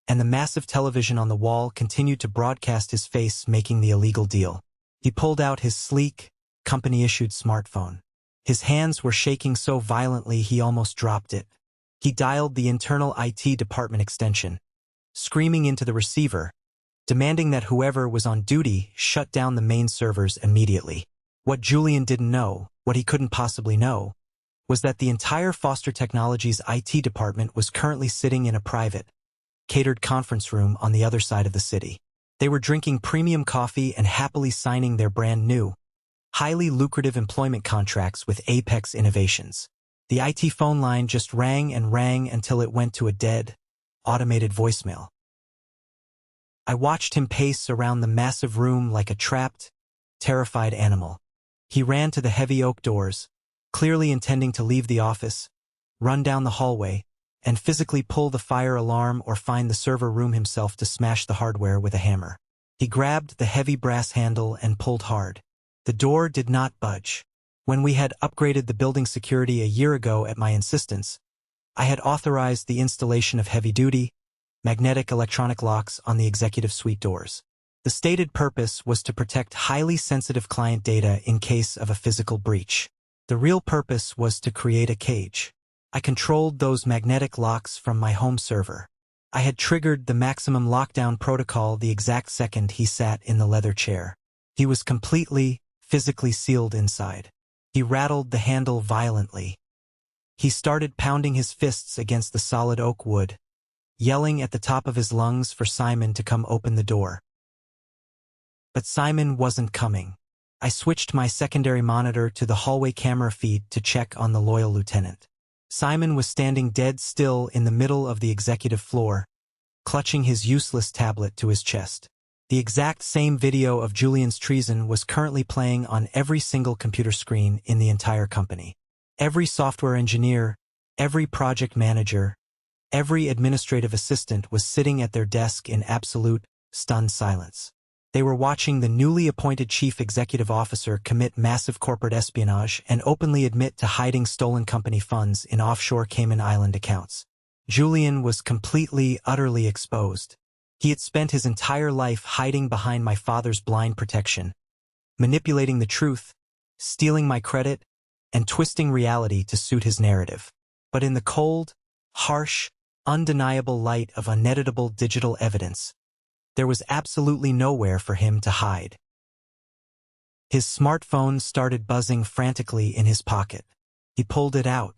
and the massive television on the wall continued to broadcast his face making the illegal deal. He pulled out his sleek, company-issued smartphone. His hands were shaking so violently he almost dropped it. He dialed the internal IT department extension, screaming into the receiver, demanding that whoever was on duty shut down the main servers immediately. What Julian didn't know, what he couldn't possibly know, was that the entire Foster Technologies IT department was currently sitting in a private, catered conference room on the other side of the city. They were drinking premium coffee and happily signing their brand new, highly lucrative employment contracts with Apex Innovations. The IT phone line just rang and rang until it went to a dead, automated voicemail. I watched him pace around the massive room like a trapped, terrified animal. He ran to the heavy oak doors, clearly intending to leave the office, run down the hallway, and physically pull the fire alarm or find the server room himself to smash the hardware with a hammer. He grabbed the heavy brass handle and pulled hard. The door did not budge. When we had upgraded the building security a year ago at my insistence, I had authorized the installation of heavy-duty, magnetic electronic locks on the executive suite doors. The stated purpose was to protect highly sensitive client data in case of a physical breach. The real purpose was to create a cage. I controlled those magnetic locks from my home server. I had triggered the maximum lockdown protocol the exact second he sat in the leather chair. He was completely, physically sealed inside. He rattled the handle violently. He started pounding his fists against the solid oak wood, yelling at the top of his lungs for Simon to come open the door. But Simon wasn't coming. I switched my secondary monitor to the hallway camera feed to check on the loyal lieutenant. Simon was standing dead still in the middle of the executive floor, clutching his useless tablet to his chest. The exact same video of Julian's treason was currently playing on every single computer screen in the entire company. Every software engineer, every project manager, every administrative assistant was sitting at their desk in absolute, stunned silence. They were watching the newly appointed chief executive officer commit massive corporate espionage and openly admit to hiding stolen company funds in offshore Cayman Island accounts. Julian was completely, utterly exposed. He had spent his entire life hiding behind my father's blind protection, manipulating the truth, stealing my credit, and twisting reality to suit his narrative. But in the cold, harsh, undeniable light of uneditable digital evidence, there was absolutely nowhere for him to hide. His smartphone started buzzing frantically in his pocket. He pulled it out.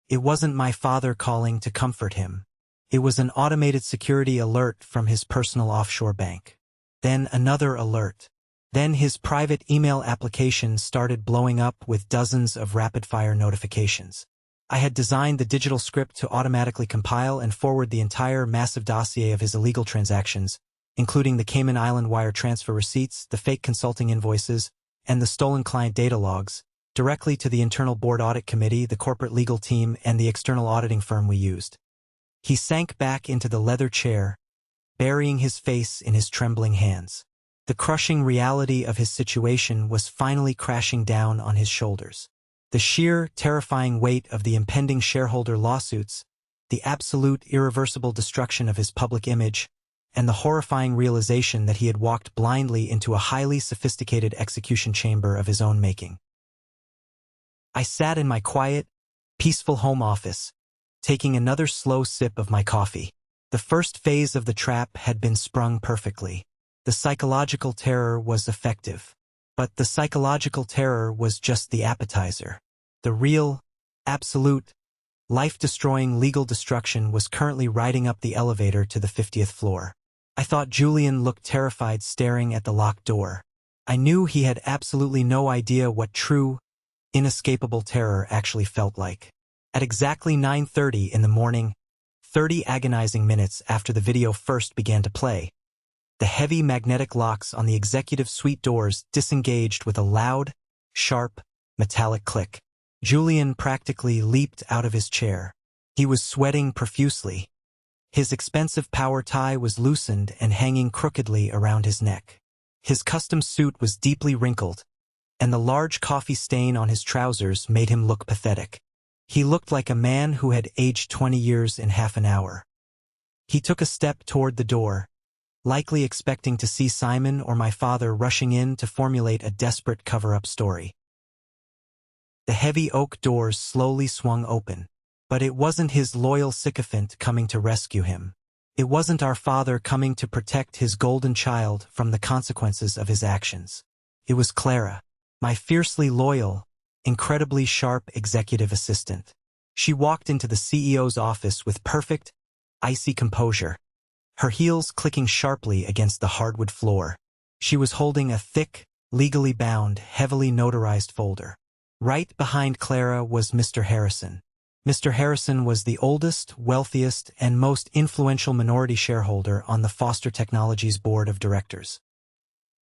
It wasn't my father calling to comfort him. It was an automated security alert from his personal offshore bank. Then another alert. Then his private email application started blowing up with dozens of rapid-fire notifications. I had designed the digital script to automatically compile and forward the entire massive dossier of his illegal transactions, including the Cayman Island wire transfer receipts, the fake consulting invoices, and the stolen client data logs, directly to the internal board audit committee, the corporate legal team, and the external auditing firm we used. He sank back into the leather chair, burying his face in his trembling hands. The crushing reality of his situation was finally crashing down on his shoulders. The sheer, terrifying weight of the impending shareholder lawsuits, the absolute, irreversible destruction of his public image, and the horrifying realization that he had walked blindly into a highly sophisticated execution chamber of his own making. I sat in my quiet, peaceful home office, taking another slow sip of my coffee. The first phase of the trap had been sprung perfectly. The psychological terror was effective. But the psychological terror was just the appetizer. The real, absolute, life-destroying legal destruction was currently riding up the elevator to the 50th floor. I thought Julian looked terrified staring at the locked door. I knew he had absolutely no idea what true, inescapable terror actually felt like. At exactly 9:30 in the morning, 30 agonizing minutes after the video first began to play, the heavy magnetic locks on the executive suite doors disengaged with a loud, sharp, metallic click. Julian practically leaped out of his chair. He was sweating profusely. His expensive power tie was loosened and hanging crookedly around his neck. His custom suit was deeply wrinkled, and the large coffee stain on his trousers made him look pathetic. He looked like a man who had aged 20 years in half an hour. He took a step toward the door, likely expecting to see Simon or my father rushing in to formulate a desperate cover-up story. The heavy oak doors slowly swung open, but it wasn't his loyal sycophant coming to rescue him. It wasn't our father coming to protect his golden child from the consequences of his actions. It was Clara, my fiercely loyal, incredibly sharp executive assistant. She walked into the CEO's office with perfect, icy composure, her heels clicking sharply against the hardwood floor. She was holding a thick, legally bound, heavily notarized folder. Right behind Clara was Mr. Harrison. Mr. Harrison was the oldest, wealthiest, and most influential minority shareholder on the Foster Technologies board of directors.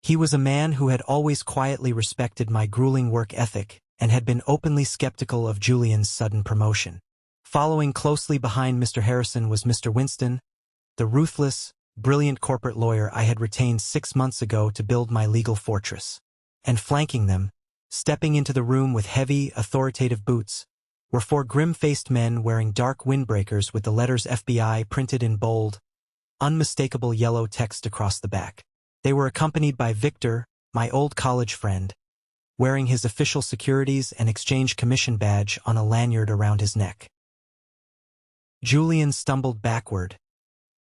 He was a man who had always quietly respected my grueling work ethic and had been openly skeptical of Julian's sudden promotion. Following closely behind Mr. Harrison was Mr. Winston, the ruthless, brilliant corporate lawyer I had retained 6 months ago to build my legal fortress. And flanking them, stepping into the room with heavy, authoritative boots, were 4 grim-faced men wearing dark windbreakers with the letters FBI printed in bold, unmistakable yellow text across the back. They were accompanied by Victor, my old college friend, wearing his official securities and exchange commission badge on a lanyard around his neck. Julian stumbled backward,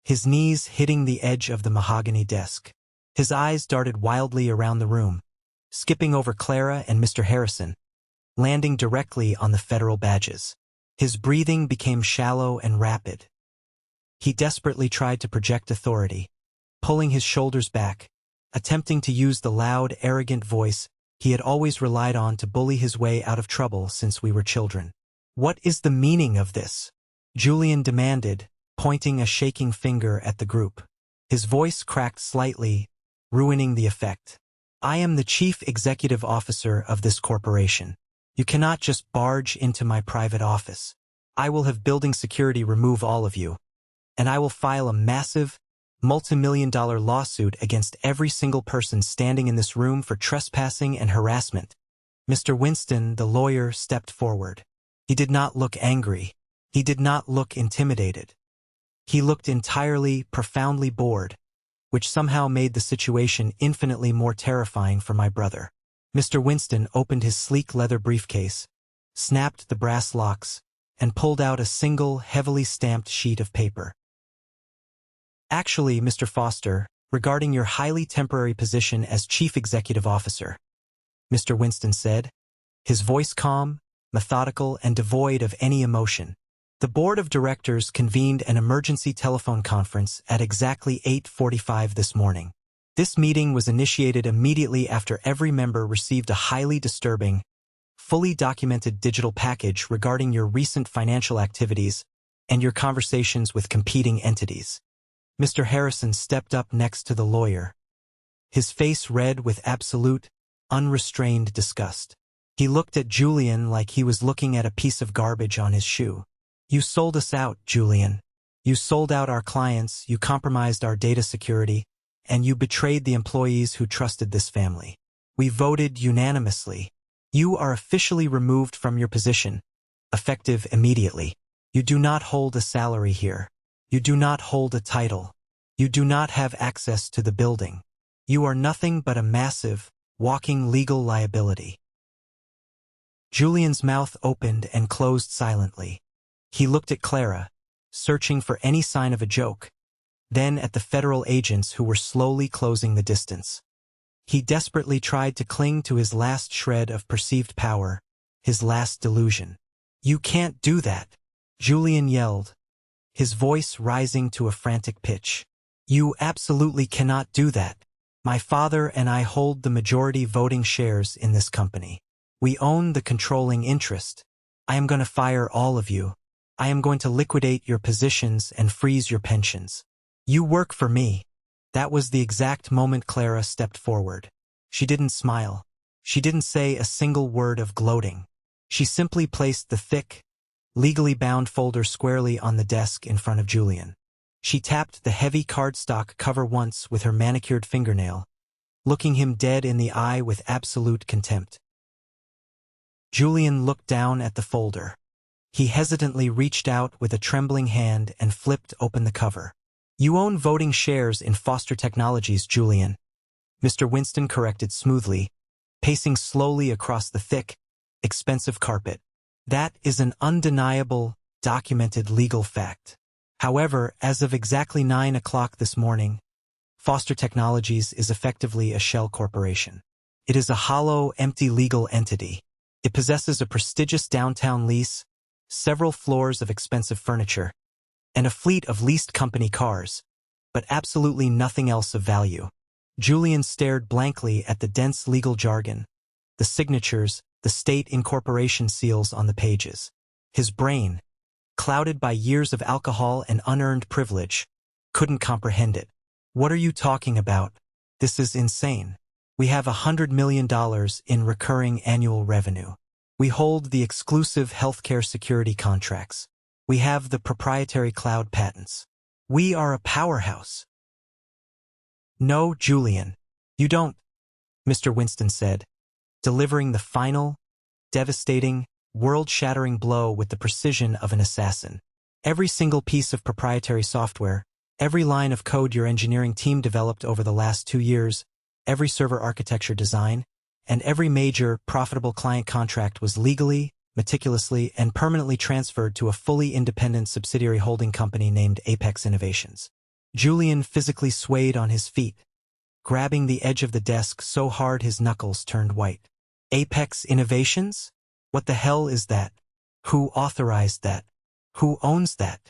his knees hitting the edge of the mahogany desk. His eyes darted wildly around the room, skipping over Clara and Mr. Harrison, landing directly on the federal badges. His breathing became shallow and rapid. He desperately tried to project authority, pulling his shoulders back, attempting to use the loud, arrogant voice he had always relied on to bully his way out of trouble since we were children. "What is the meaning of this?" Julian demanded, pointing a shaking finger at the group. His voice cracked slightly, ruining the effect. "I am the chief executive officer of this corporation. You cannot just barge into my private office. I will have building security remove all of you, and I will file a massive, multi-million-dollar lawsuit against every single person standing in this room for trespassing and harassment." Mr. Winston, the lawyer, stepped forward. He did not look angry. He did not look intimidated. He looked entirely, profoundly bored, which somehow made the situation infinitely more terrifying for my brother. Mr. Winston opened his sleek leather briefcase, snapped the brass locks, and pulled out a single, heavily stamped sheet of paper. "Actually, Mr. Foster, regarding your highly temporary position as Chief Executive Officer," Mr. Winston said, his voice calm, methodical, and devoid of any emotion. "The board of directors convened an emergency telephone conference at exactly 8:45 this morning. This meeting was initiated immediately after every member received a highly disturbing, fully documented digital package regarding your recent financial activities and your conversations with competing entities." Mr. Harrison stepped up next to the lawyer, his face red with absolute, unrestrained disgust. He looked at Julian like he was looking at a piece of garbage on his shoe. "You sold us out, Julian. You sold out our clients, you compromised our data security, and you betrayed the employees who trusted this family. We voted unanimously. You are officially removed from your position, effective immediately. You do not hold a salary here. You do not hold a title. You do not have access to the building. You are nothing but a massive, walking legal liability." Julian's mouth opened and closed silently. He looked at Clara, searching for any sign of a joke, then at the federal agents who were slowly closing the distance. He desperately tried to cling to his last shred of perceived power, his last delusion. "You can't do that," Julian yelled, his voice rising to a frantic pitch. "You absolutely cannot do that. My father and I hold the majority voting shares in this company. We own the controlling interest. I am going to fire all of you. I am going to liquidate your positions and freeze your pensions. You work for me." That was the exact moment Clara stepped forward. She didn't smile. She didn't say a single word of gloating. She simply placed the thick, legally bound folder squarely on the desk in front of Julian. She tapped the heavy cardstock cover once with her manicured fingernail, looking him dead in the eye with absolute contempt. Julian looked down at the folder. He hesitantly reached out with a trembling hand and flipped open the cover. "You own voting shares in Foster Technologies, Julian," Mr. Winston corrected smoothly, pacing slowly across the thick, expensive carpet. "That is an undeniable, documented legal fact. However, as of exactly 9 o'clock this morning, Foster Technologies is effectively a shell corporation. It is a hollow, empty legal entity. It possesses a prestigious downtown lease, several floors of expensive furniture, and a fleet of leased company cars, but absolutely nothing else of value." Julian stared blankly at the dense legal jargon, the signatures, the state incorporation seals on the pages. His brain, clouded by years of alcohol and unearned privilege, couldn't comprehend it. "What are you talking about? This is insane. We have $100 million in recurring annual revenue. We hold the exclusive healthcare security contracts. We have the proprietary cloud patents. We are a powerhouse." "No, Julian, you don't," Mr. Winston said, delivering the final, devastating, world-shattering blow with the precision of an assassin. "Every single piece of proprietary software, every line of code your engineering team developed over the last 2 years, every server architecture design, and every major, profitable client contract was legally, meticulously, and permanently transferred to a fully independent subsidiary holding company named Apex Innovations." Julian physically swayed on his feet, grabbing the edge of the desk so hard his knuckles turned white. Apex Innovations? What the hell is that? Who authorized that? Who owns that?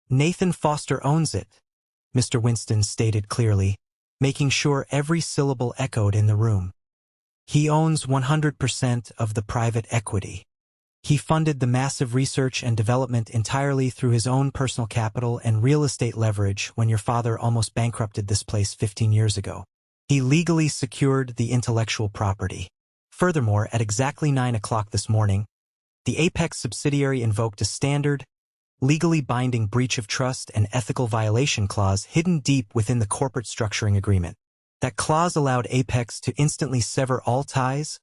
Nathan Foster owns it, Mr. Winston stated clearly, making sure every syllable echoed in the room. He owns 100% of the private equity. He funded the massive research and development entirely through his own personal capital and real estate leverage when your father almost bankrupted this place 15 years ago. He legally secured the intellectual property. Furthermore, at exactly 9 o'clock this morning, the Apex subsidiary invoked a standard, legally binding breach of trust and ethical violation clause hidden deep within the corporate structuring agreement. That clause allowed Apex to instantly sever all ties,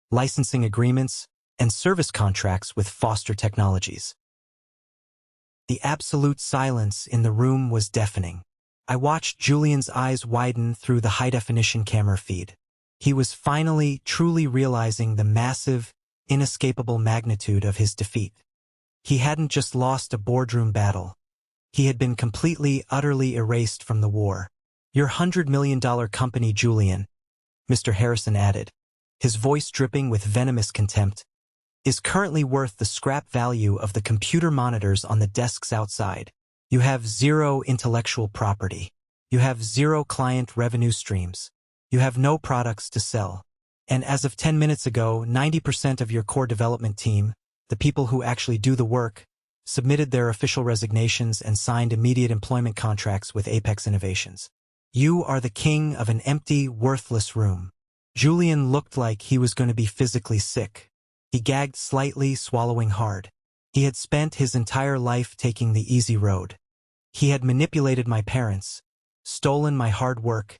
licensing agreements, and service contracts with Foster Technologies. The absolute silence in the room was deafening. I watched Julian's eyes widen through the high-definition camera feed. He was finally truly realizing the massive, inescapable magnitude of his defeat. He hadn't just lost a boardroom battle. He had been completely, utterly erased from the war. Your $100 million company, Julian, Mr. Harrison added, his voice dripping with venomous contempt, is currently worth the scrap value of the computer monitors on the desks outside. You have zero intellectual property. You have zero client revenue streams. You have no products to sell. And as of 10 minutes ago, 90% of your core development team, the people who actually do the work, submitted their official resignations and signed immediate employment contracts with Apex Innovations. You are the king of an empty, worthless room. Julian looked like he was going to be physically sick. He gagged slightly, swallowing hard. He had spent his entire life taking the easy road. He had manipulated my parents, stolen my hard work,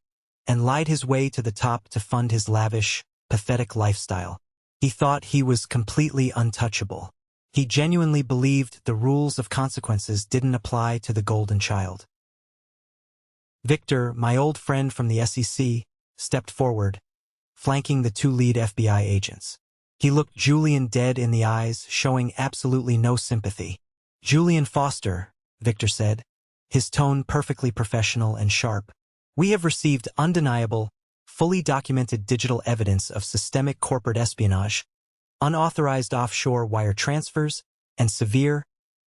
and lied his way to the top to fund his lavish, pathetic lifestyle. He thought he was completely untouchable. He genuinely believed the rules of consequences didn't apply to the golden child. Victor, my old friend from the SEC, stepped forward, flanking the two lead FBI agents. He looked Julian dead in the eyes, showing absolutely no sympathy. Julian Foster, Victor said, his tone perfectly professional and sharp. We have received undeniable, fully documented digital evidence of systemic corporate espionage, unauthorized offshore wire transfers, and severe,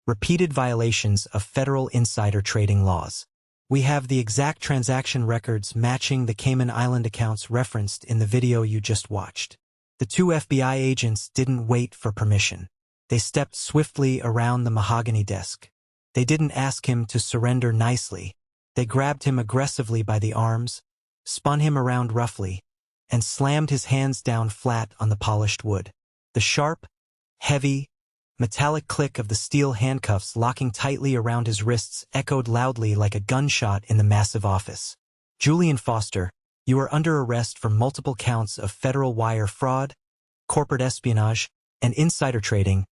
repeated violations of federal insider trading laws. We have the exact transaction records matching the Cayman Island accounts referenced in the video you just watched. The two FBI agents didn't wait for permission. They stepped swiftly around the mahogany desk. They didn't ask him to surrender nicely. They grabbed him aggressively by the arms, spun him around roughly, and slammed his hands down flat on the polished wood. The sharp, heavy, metallic click of the steel handcuffs locking tightly around his wrists echoed loudly like a gunshot in the massive office. Julian Foster, you are under arrest for multiple counts of federal wire fraud, corporate espionage, and insider trading,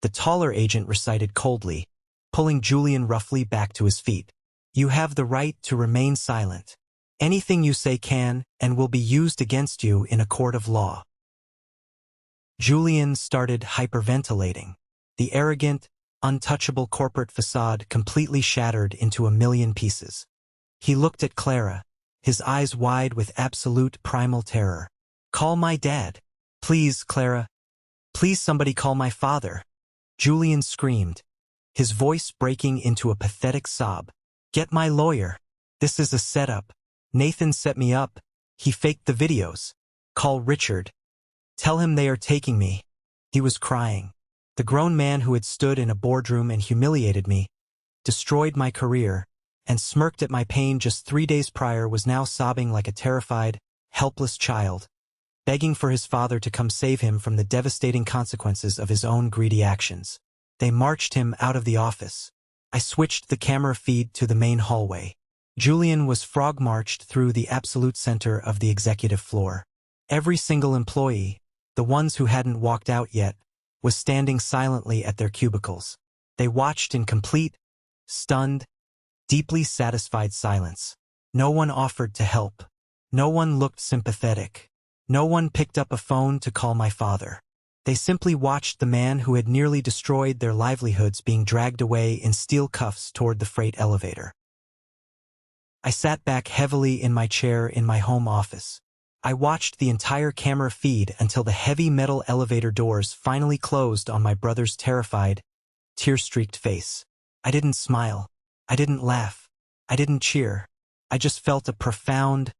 the taller agent recited coldly, pulling Julian roughly back to his feet. You have the right to remain silent. Anything you say can and will be used against you in a court of law. Julian started hyperventilating. The arrogant, untouchable corporate facade completely shattered into a million pieces. He looked at Clara, his eyes wide with absolute primal terror. Call my dad. Please, Clara. Please somebody call my father. Julian screamed, his voice breaking into a pathetic sob. Get my lawyer. This is a setup. Nathan set me up. He faked the videos. Call Richard. Tell him they are taking me. He was crying. The grown man who had stood in a boardroom and humiliated me, destroyed my career, and smirked at my pain just 3 days prior was now sobbing like a terrified, helpless child, begging for his father to come save him from the devastating consequences of his own greedy actions. They marched him out of the office. I switched the camera feed to the main hallway. Julian was frog-marched through the absolute center of the executive floor. Every single employee, the ones who hadn't walked out yet, was standing silently at their cubicles. They watched in complete, stunned, deeply satisfied silence. No one offered to help. No one looked sympathetic. No one picked up a phone to call my father. They simply watched the man who had nearly destroyed their livelihoods being dragged away in steel cuffs toward the freight elevator. I sat back heavily in my chair in my home office. I watched the entire camera feed until the heavy metal elevator doors finally closed on my brother's terrified, tear-streaked face. I didn't smile. I didn't laugh. I didn't cheer. I just felt a profound,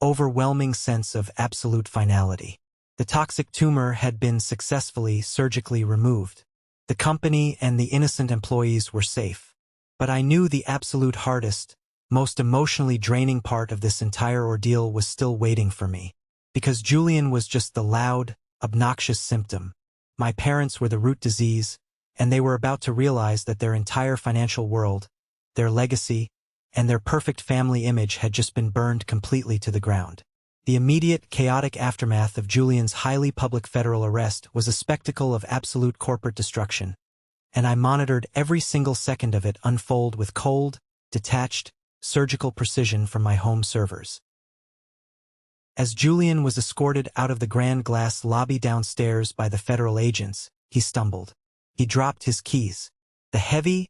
overwhelming sense of absolute finality. The toxic tumor had been successfully surgically removed. The company and the innocent employees were safe. But I knew the absolute hardest, most emotionally draining part of this entire ordeal was still waiting for me. Because Julian was just the loud, obnoxious symptom. My parents were the root disease, and they were about to realize that their entire financial world, their legacy, and their perfect family image had just been burned completely to the ground. The immediate, chaotic aftermath of Julian's highly public federal arrest was a spectacle of absolute corporate destruction, and I monitored every single second of it unfold with cold, detached, surgical precision from my home servers. As Julian was escorted out of the grand glass lobby downstairs by the federal agents, he stumbled. He dropped his keys. The heavy,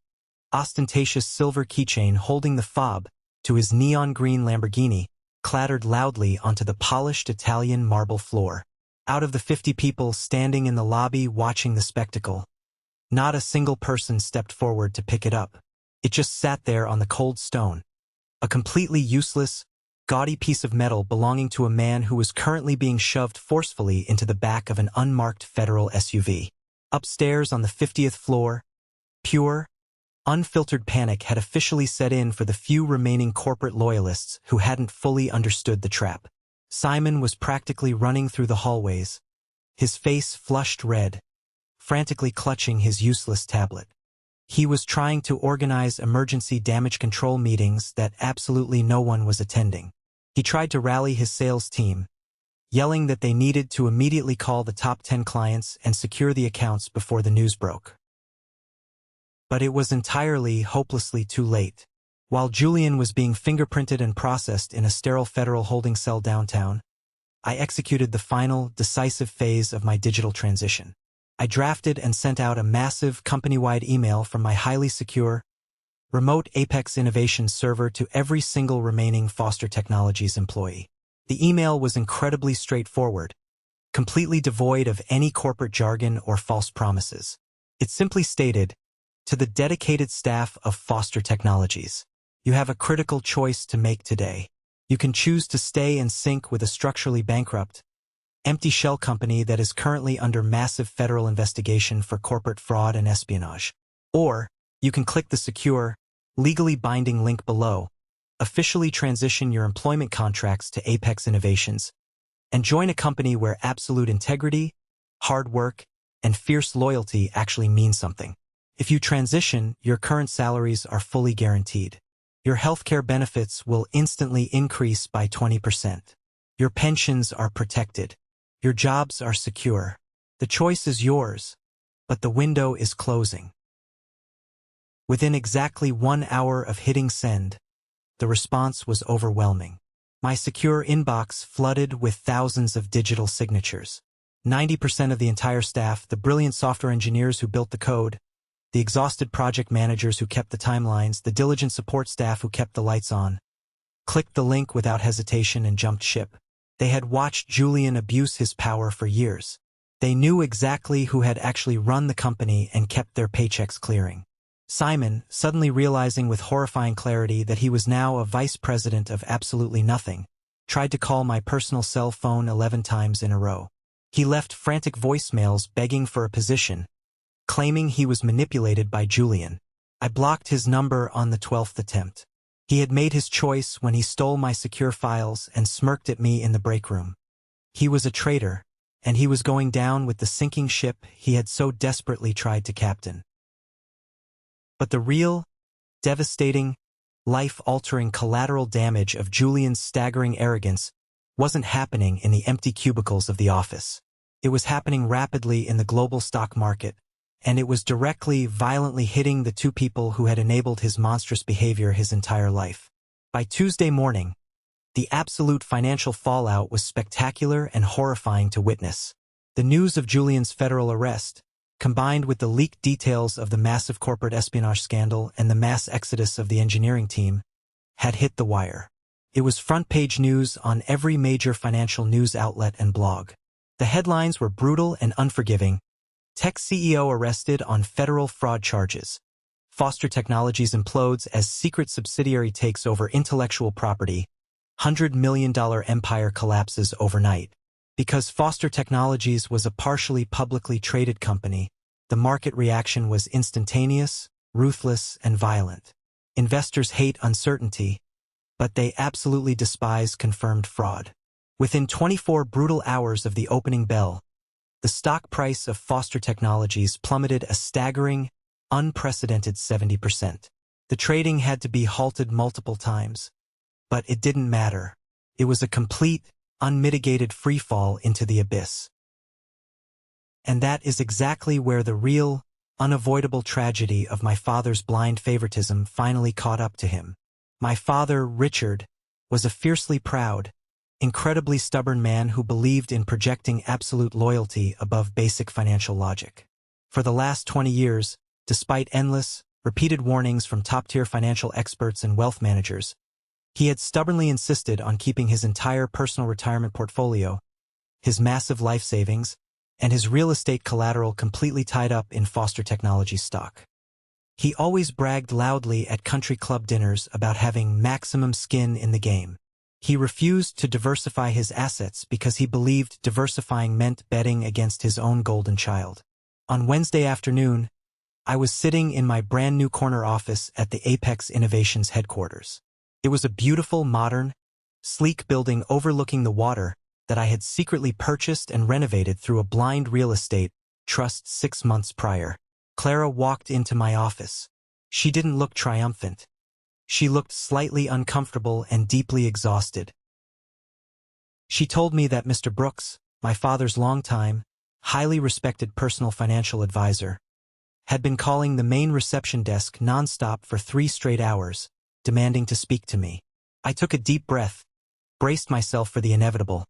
ostentatious silver keychain holding the fob to his neon green Lamborghini clattered loudly onto the polished Italian marble floor. Out of the 50 people standing in the lobby watching the spectacle, not a single person stepped forward to pick it up. It just sat there on the cold stone, a completely useless, gaudy piece of metal belonging to a man who was currently being shoved forcefully into the back of an unmarked federal SUV. Upstairs on the 50th floor, pure, unfiltered panic had officially set in for the few remaining corporate loyalists who hadn't fully understood the trap. Simon was practically running through the hallways, his face flushed red, frantically clutching his useless tablet. He was trying to organize emergency damage control meetings that absolutely no one was attending. He tried to rally his sales team, yelling that they needed to immediately call the top 10 clients and secure the accounts before the news broke. But it was entirely, hopelessly too late. While Julian was being fingerprinted and processed in a sterile federal holding cell downtown, I executed the final, decisive phase of my digital transition. I drafted and sent out a massive company-wide email from my highly secure, remote Apex Innovations server to every single remaining Foster Technologies employee. The email was incredibly straightforward, completely devoid of any corporate jargon or false promises. It simply stated, "To the dedicated staff of Foster Technologies, you have a critical choice to make today. You can choose to stay in sync with a structurally bankrupt, empty shell company that is currently under massive federal investigation for corporate fraud and espionage. Or, you can click the secure, legally binding link below, officially transition your employment contracts to Apex Innovations, and join a company where absolute integrity, hard work, and fierce loyalty actually mean something. If you transition, your current salaries are fully guaranteed. Your healthcare benefits will instantly increase by 20%. Your pensions are protected. Your jobs are secure. The choice is yours, but the window is closing." Within exactly 1 hour of hitting send, the response was overwhelming. My secure inbox flooded with thousands of digital signatures. 90% of the entire staff, the brilliant software engineers who built the code, the exhausted project managers who kept the timelines, the diligent support staff who kept the lights on, clicked the link without hesitation and jumped ship. They had watched Julian abuse his power for years. They knew exactly who had actually run the company and kept their paychecks clearing. Simon, suddenly realizing with horrifying clarity that he was now a vice president of absolutely nothing, tried to call my personal cell phone 11 times in a row. He left frantic voicemails begging for a position, claiming he was manipulated by Julian. I blocked his number on the 12th attempt. He had made his choice when he stole my secure files and smirked at me in the break room. He was a traitor, and he was going down with the sinking ship he had so desperately tried to captain. But the real, devastating, life-altering collateral damage of Julian's staggering arrogance wasn't happening in the empty cubicles of the office. It was happening rapidly in the global stock market, and it was directly, violently hitting the two people who had enabled his monstrous behavior his entire life. By Tuesday morning, the absolute financial fallout was spectacular and horrifying to witness. The news of Julian's federal arrest, combined with the leaked details of the massive corporate espionage scandal and the mass exodus of the engineering team, had hit the wire. It was front-page news on every major financial news outlet and blog. The headlines were brutal and unforgiving. Tech CEO arrested on federal fraud charges. Foster Technologies implodes as secret subsidiary takes over intellectual property. $100 million empire collapses overnight. Because Foster Technologies was a partially publicly traded company, the market reaction was instantaneous, ruthless, and violent. Investors hate uncertainty, but they absolutely despise confirmed fraud. Within 24 brutal hours of the opening bell, the stock price of Foster Technologies plummeted a staggering, unprecedented 70%. The trading had to be halted multiple times, but it didn't matter. It was a complete, unmitigated freefall into the abyss. And that is exactly where the real, unavoidable tragedy of my father's blind favoritism finally caught up to him. My father, Richard, was a fiercely proud, incredibly stubborn man who believed in projecting absolute loyalty above basic financial logic. For the last 20 years, despite endless, repeated warnings from top-tier financial experts and wealth managers, he had stubbornly insisted on keeping his entire personal retirement portfolio, his massive life savings, and his real estate collateral completely tied up in Foster Technologies stock. He always bragged loudly at country club dinners about having maximum skin in the game. He refused to diversify his assets because he believed diversifying meant betting against his own golden child. On Wednesday afternoon, I was sitting in my brand new corner office at the Apex Innovations headquarters. It was a beautiful, modern, sleek building overlooking the water that I had secretly purchased and renovated through a blind real estate trust 6 months prior. Clara walked into my office. She didn't look triumphant. She looked slightly uncomfortable and deeply exhausted. She told me that Mr. Brooks, my father's longtime, highly respected personal financial advisor, had been calling the main reception desk nonstop for 3 straight hours, demanding to speak to me. I took a deep breath, braced myself for the inevitable,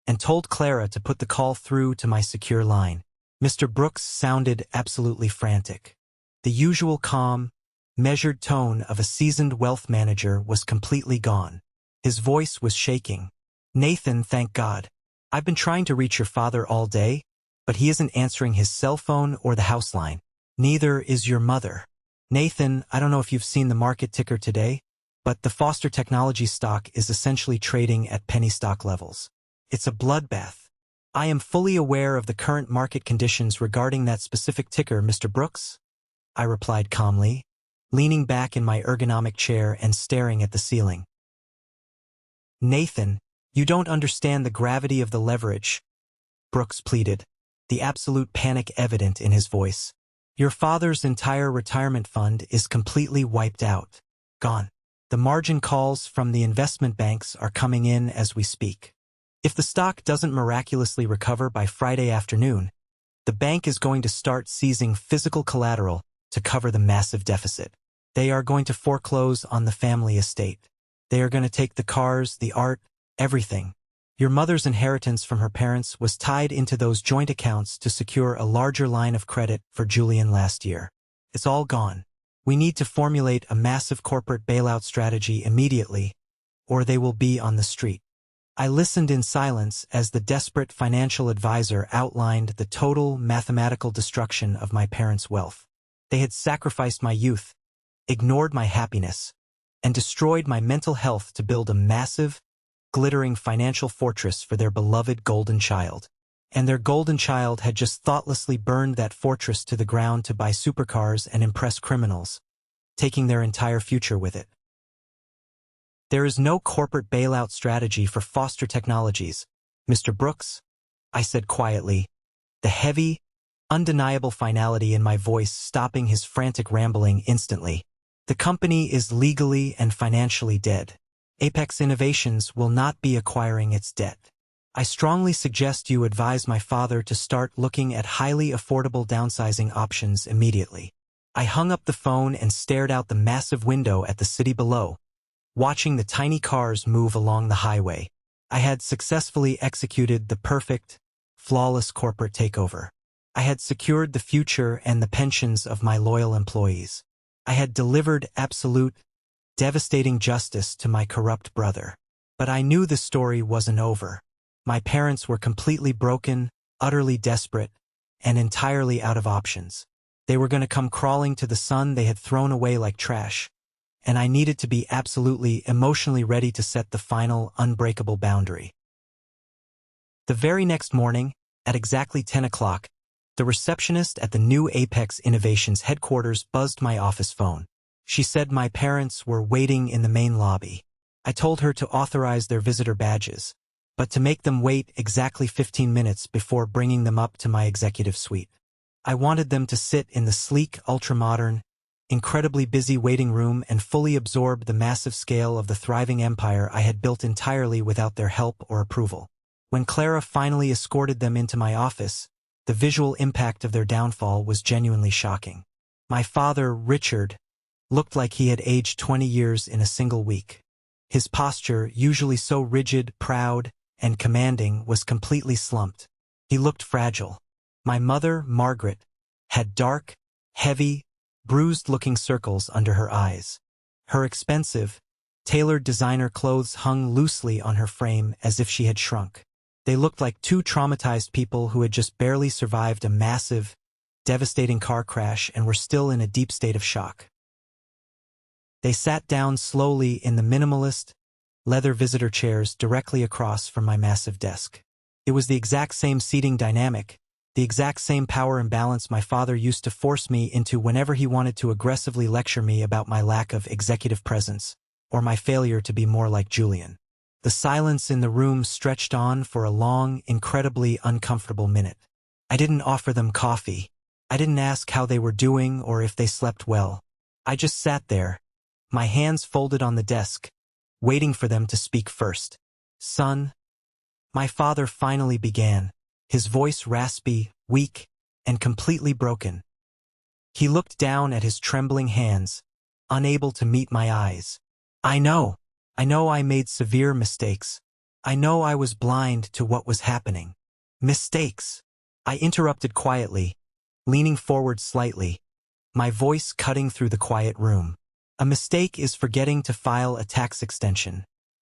and told Clara to put the call through to my secure line. Mr. Brooks sounded absolutely frantic. The usual calm, measured tone of a seasoned wealth manager was completely gone. His voice was shaking. "Nathan, thank God. I've been trying to reach your father all day, but he isn't answering his cell phone or the house line. Neither is your mother. Nathan, I don't know if you've seen the market ticker today, but the Foster Technology stock is essentially trading at penny stock levels. It's a bloodbath. I am fully aware of the current market conditions regarding that specific ticker, Mr. Brooks," I replied calmly, leaning back in my ergonomic chair and staring at the ceiling. "Nathan, you don't understand the gravity of the leverage," Brooks pleaded, the absolute panic evident in his voice. "Your father's entire retirement fund is completely wiped out. Gone. The margin calls from the investment banks are coming in as we speak. If the stock doesn't miraculously recover by Friday afternoon, the bank is going to start seizing physical collateral to cover the massive deficit. They are going to foreclose on the family estate. They are going to take the cars, the art, everything. Your mother's inheritance from her parents was tied into those joint accounts to secure a larger line of credit for Julian last year. It's all gone. We need to formulate a massive corporate bailout strategy immediately, or they will be on the street." I listened in silence as the desperate financial advisor outlined the total mathematical destruction of my parents' wealth. They had sacrificed my youth, ignored my happiness, and destroyed my mental health to build a massive, glittering financial fortress for their beloved golden child. And their golden child had just thoughtlessly burned that fortress to the ground to buy supercars and impress criminals, taking their entire future with it. "There is no corporate bailout strategy for Foster Technologies, Mr. Brooks," I said quietly, the heavy, undeniable finality in my voice stopping his frantic rambling instantly. "The company is legally and financially dead. Apex Innovations will not be acquiring its debt. I strongly suggest you advise my father to start looking at highly affordable downsizing options immediately." I hung up the phone and stared out the massive window at the city below, watching the tiny cars move along the highway. I had successfully executed the perfect, flawless corporate takeover. I had secured the future and the pensions of my loyal employees. I had delivered absolute, devastating justice to my corrupt brother. But I knew the story wasn't over. My parents were completely broken, utterly desperate, and entirely out of options. They were going to come crawling to the son they had thrown away like trash, and I needed to be absolutely emotionally ready to set the final, unbreakable boundary. The very next morning, at exactly 10 o'clock, the receptionist at the new Apex Innovations headquarters buzzed my office phone. She said my parents were waiting in the main lobby. I told her to authorize their visitor badges, but to make them wait exactly 15 minutes before bringing them up to my executive suite. I wanted them to sit in the sleek, ultra-modern, incredibly busy waiting room and fully absorb the massive scale of the thriving empire I had built entirely without their help or approval. When Clara finally escorted them into my office, the visual impact of their downfall was genuinely shocking. My father, Richard, looked like he had aged 20 years in a single week. His posture, usually so rigid, proud, and commanding, was completely slumped. He looked fragile. My mother, Margaret, had dark, heavy, bruised-looking circles under her eyes. Her expensive, tailored designer clothes hung loosely on her frame as if she had shrunk. They looked like two traumatized people who had just barely survived a massive, devastating car crash and were still in a deep state of shock. They sat down slowly in the minimalist, leather visitor chairs directly across from my massive desk. It was the exact same seating dynamic, the exact same power imbalance my father used to force me into whenever he wanted to aggressively lecture me about my lack of executive presence, or my failure to be more like Julian. The silence in the room stretched on for a long, incredibly uncomfortable minute. I didn't offer them coffee. I didn't ask how they were doing or if they slept well. I just sat there, my hands folded on the desk, waiting for them to speak first. "Son," my father finally began, his voice raspy, weak, and completely broken. He looked down at his trembling hands, unable to meet my eyes. I know I made severe mistakes. I know I was blind to what was happening." "Mistakes?" I interrupted quietly, leaning forward slightly, my voice cutting through the quiet room. "A mistake is forgetting to file a tax extension,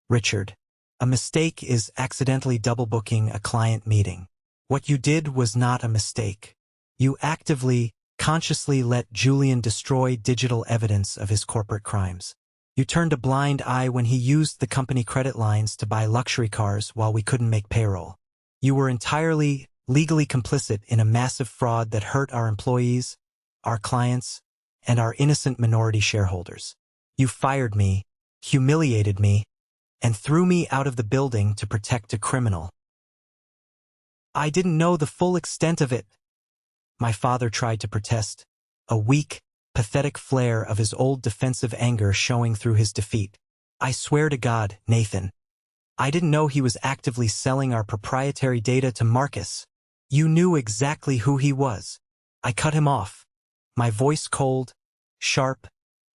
Richard. A mistake is accidentally double-booking a client meeting. What you did was not a mistake. You actively, consciously let Julian destroy digital evidence of his corporate crimes. You turned a blind eye when he used the company credit lines to buy luxury cars while we couldn't make payroll. You were entirely, legally complicit in a massive fraud that hurt our employees, our clients, and our innocent minority shareholders. You fired me, humiliated me, and threw me out of the building to protect a criminal." "I didn't know the full extent of it," my father tried to protest, a weak, pathetic flare of his old defensive anger showing through his defeat. "I swear to God, Nathan, I didn't know he was actively selling our proprietary data to Marcus. You knew exactly who he was." I cut him off, my voice cold, sharp,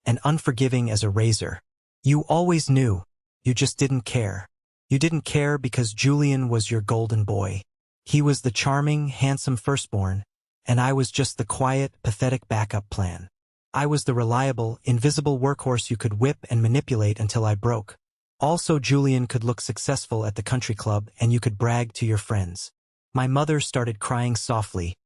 and unforgiving as a razor. "You always knew. You just didn't care. You didn't care because Julian was your golden boy. He was the charming, handsome firstborn, and I was just the quiet, pathetic backup plan. I was the reliable, invisible workhorse you could whip and manipulate until I broke. Also, Julian could look successful at the country club and you could brag to your friends." My mother started crying softly,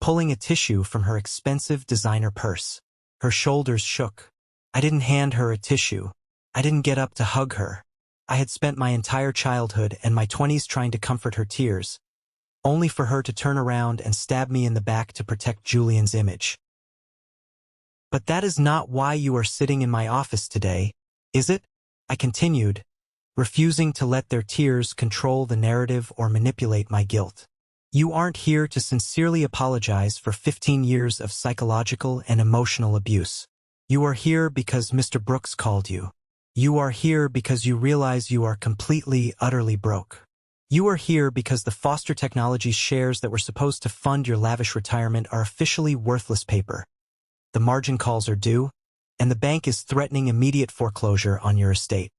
pulling a tissue from her expensive designer purse. Her shoulders shook. I didn't hand her a tissue. I didn't get up to hug her. I had spent my entire childhood and my 20s trying to comfort her tears, only for her to turn around and stab me in the back to protect Julian's image. "But that is not why you are sitting in my office today, is it?" I continued, refusing to let their tears control the narrative or manipulate my guilt. "You aren't here to sincerely apologize for 15 years of psychological and emotional abuse. You are here because Mr. Brooks called you. You are here because you realize you are completely, utterly broke. You are here because the Foster Technologies shares that were supposed to fund your lavish retirement are officially worthless paper. The margin calls are due, and the bank is threatening immediate foreclosure on your estate."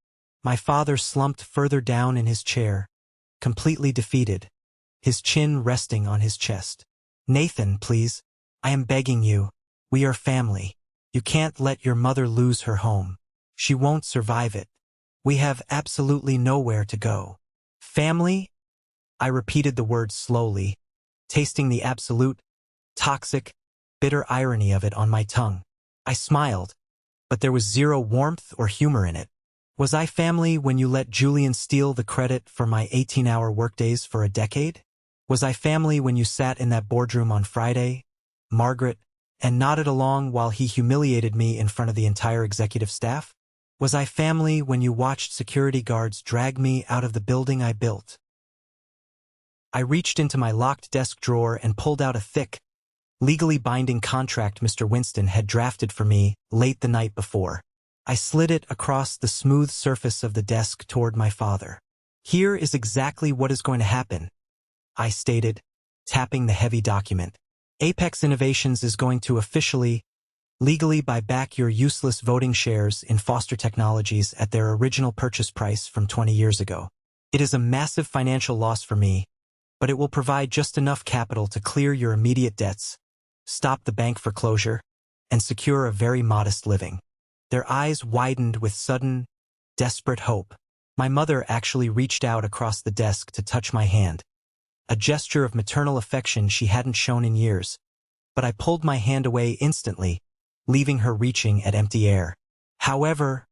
My father slumped further down in his chair, completely defeated, his chin resting on his chest. "Nathan, please. I am begging you. We are family. You can't let your mother lose her home. She won't survive it. We have absolutely nowhere to go. Family? I repeated the word slowly, tasting the absolute, toxic, bitter irony of it on my tongue. I smiled, but there was zero warmth or humor in it. Was I family when you let Julian steal the credit for my 18-hour workdays for a decade? Was I family when you sat in that boardroom on Friday, Margaret, and nodded along while he humiliated me in front of the entire executive staff? Was I family when you watched security guards drag me out of the building I built? I reached into my locked desk drawer and pulled out a thick, legally binding contract Mr. Winston had drafted for me late the night before. I slid it across the smooth surface of the desk toward my father. Here is exactly what is going to happen, I stated, tapping the heavy document. Apex Innovations is going to officially, legally buy back your useless voting shares in Foster Technologies at their original purchase price from 20 years ago. It is a massive financial loss for me, but it will provide just enough capital to clear your immediate debts, stop the bank foreclosure, and secure a very modest living. Their eyes widened with sudden, desperate hope. My mother actually reached out across the desk to touch my hand, a gesture of maternal affection she hadn't shown in years, but I pulled my hand away instantly, leaving her reaching at empty air. However,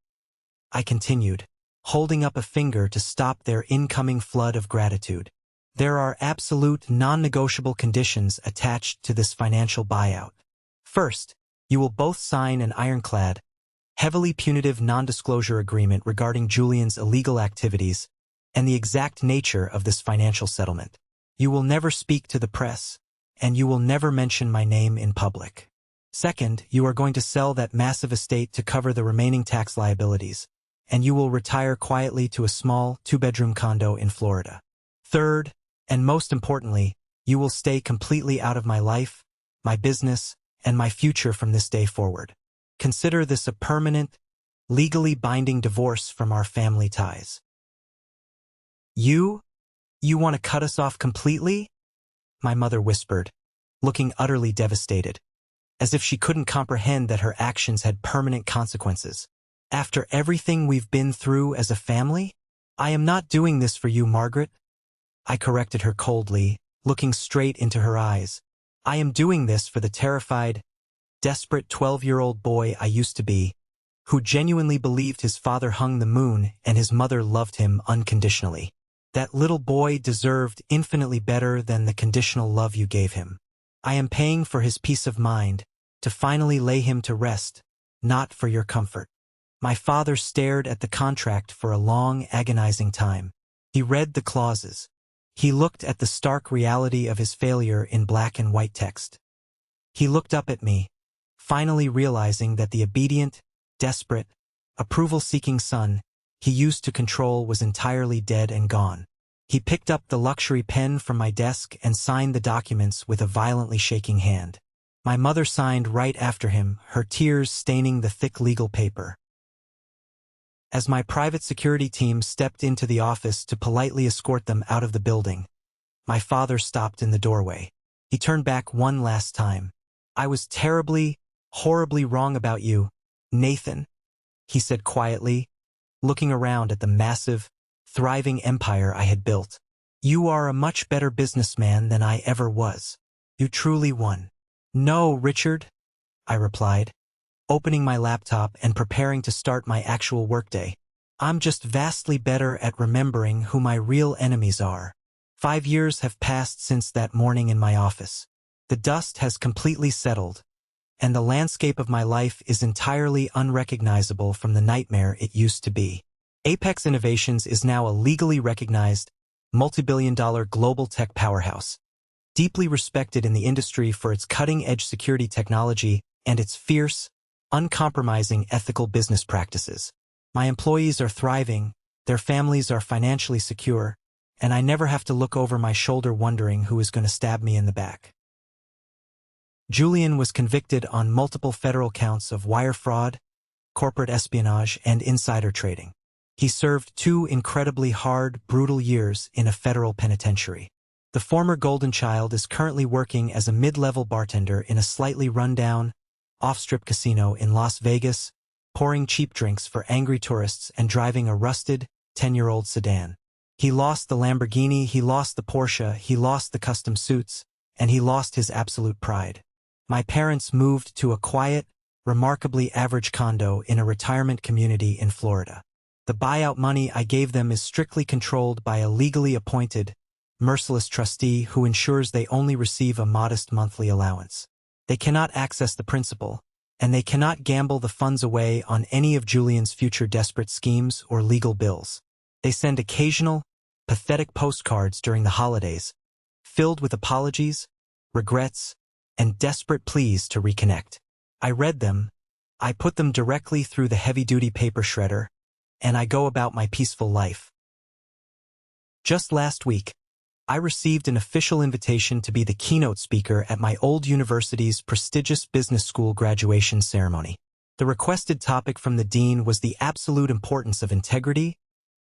I continued, holding up a finger to stop their incoming flood of gratitude. There are absolute non-negotiable conditions attached to this financial buyout. First, you will both sign an ironclad, heavily punitive non-disclosure agreement regarding Julian's illegal activities and the exact nature of this financial settlement. You will never speak to the press, and you will never mention my name in public. Second, you are going to sell that massive estate to cover the remaining tax liabilities, and you will retire quietly to a small two-bedroom condo in Florida. Third, and most importantly, you will stay completely out of my life, my business, and my future from this day forward. Consider this a permanent, legally binding divorce from our family ties. You want to cut us off completely? My mother whispered, looking utterly devastated, as if she couldn't comprehend that her actions had permanent consequences. After everything we've been through as a family? I am not doing this for you, Margaret. I corrected her coldly, looking straight into her eyes. I am doing this for the terrified, desperate 12-year-old boy I used to be, who genuinely believed his father hung the moon and his mother loved him unconditionally. That little boy deserved infinitely better than the conditional love you gave him. I am paying for his peace of mind, to finally lay him to rest, not for your comfort. My father stared at the contract for a long, agonizing time. He read the clauses. He looked at the stark reality of his failure in black and white text. He looked up at me, finally realizing that the obedient, desperate, approval-seeking son he used to control was entirely dead and gone. He picked up the luxury pen from my desk and signed the documents with a violently shaking hand. My mother signed right after him, her tears staining the thick legal paper. As my private security team stepped into the office to politely escort them out of the building, my father stopped in the doorway. He turned back one last time. I was terribly, horribly wrong about you, Nathan, he said quietly, looking around at the massive, thriving empire I had built. You are a much better businessman than I ever was. You truly won. No, Richard, I replied, opening my laptop and preparing to start my actual workday. I'm just vastly better at remembering who my real enemies are. 5 years have passed since that morning in my office. The dust has completely settled, and the landscape of my life is entirely unrecognizable from the nightmare it used to be. Apex Innovations is now a legally recognized, multi-billion-dollar global tech powerhouse, deeply respected in the industry for its cutting-edge security technology and its fierce, uncompromising ethical business practices. My employees are thriving, their families are financially secure, and I never have to look over my shoulder wondering who is going to stab me in the back. Julian was convicted on multiple federal counts of wire fraud, corporate espionage, and insider trading. He served 2 incredibly hard, brutal years in a federal penitentiary. The former golden child is currently working as a mid-level bartender in a slightly run-down, off-strip casino in Las Vegas, pouring cheap drinks for angry tourists and driving a rusted, 10-year-old sedan. He lost the Lamborghini, he lost the Porsche, he lost the custom suits, and he lost his absolute pride. My parents moved to a quiet, remarkably average condo in a retirement community in Florida. The buyout money I gave them is strictly controlled by a legally appointed, merciless trustee who ensures they only receive a modest monthly allowance. They cannot access the principal, and they cannot gamble the funds away on any of Julian's future desperate schemes or legal bills. They send occasional, pathetic postcards during the holidays, filled with apologies, regrets, and desperate pleas to reconnect. I read them, I put them directly through the heavy-duty paper shredder, and I go about my peaceful life. Just last week, I received an official invitation to be the keynote speaker at my old university's prestigious business school graduation ceremony. The requested topic from the dean was the absolute importance of integrity,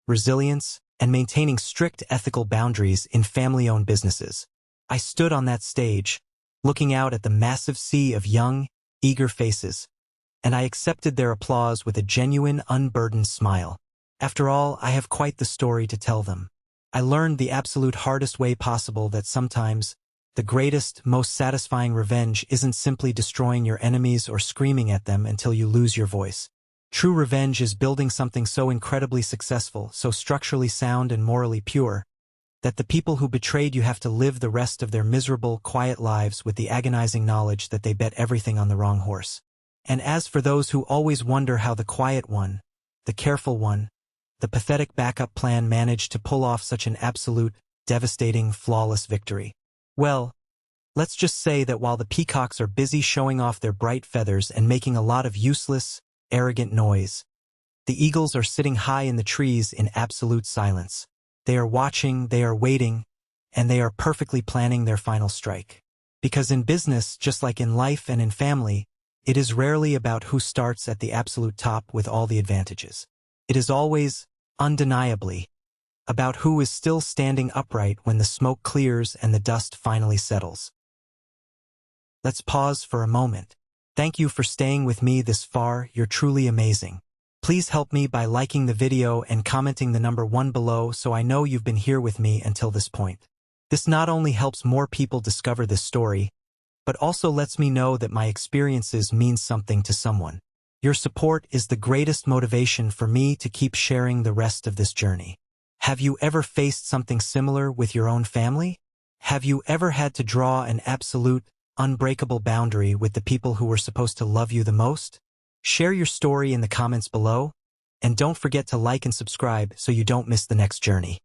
resilience, and maintaining strict ethical boundaries in family-owned businesses. I stood on that stage, looking out at the massive sea of young, eager faces, and I accepted their applause with a genuine, unburdened smile. After all, I have quite the story to tell them. I learned the absolute hardest way possible that sometimes the greatest, most satisfying revenge isn't simply destroying your enemies or screaming at them until you lose your voice. True revenge is building something so incredibly successful, so structurally sound and morally pure, that the people who betrayed you have to live the rest of their miserable, quiet lives with the agonizing knowledge that they bet everything on the wrong horse. And as for those who always wonder how the quiet one, the careful one, the pathetic backup plan managed to pull off such an absolute, devastating, flawless victory, well, let's just say that while the peacocks are busy showing off their bright feathers and making a lot of useless, arrogant noise, the eagles are sitting high in the trees in absolute silence. They are watching, they are waiting, and they are perfectly planning their final strike. Because in business, just like in life and in family, it is rarely about who starts at the absolute top with all the advantages. It is always, undeniably, about who is still standing upright when the smoke clears and the dust finally settles. Let's pause for a moment. Thank you for staying with me this far, you're truly amazing. Please help me by liking the video and commenting the number 1 below so I know you've been here with me until this point. This not only helps more people discover this story, but also lets me know that my experiences mean something to someone. Your support is the greatest motivation for me to keep sharing the rest of this journey. Have you ever faced something similar with your own family? Have you ever had to draw an absolute, unbreakable boundary with the people who were supposed to love you the most? Share your story in the comments below, and don't forget to like and subscribe so you don't miss the next journey.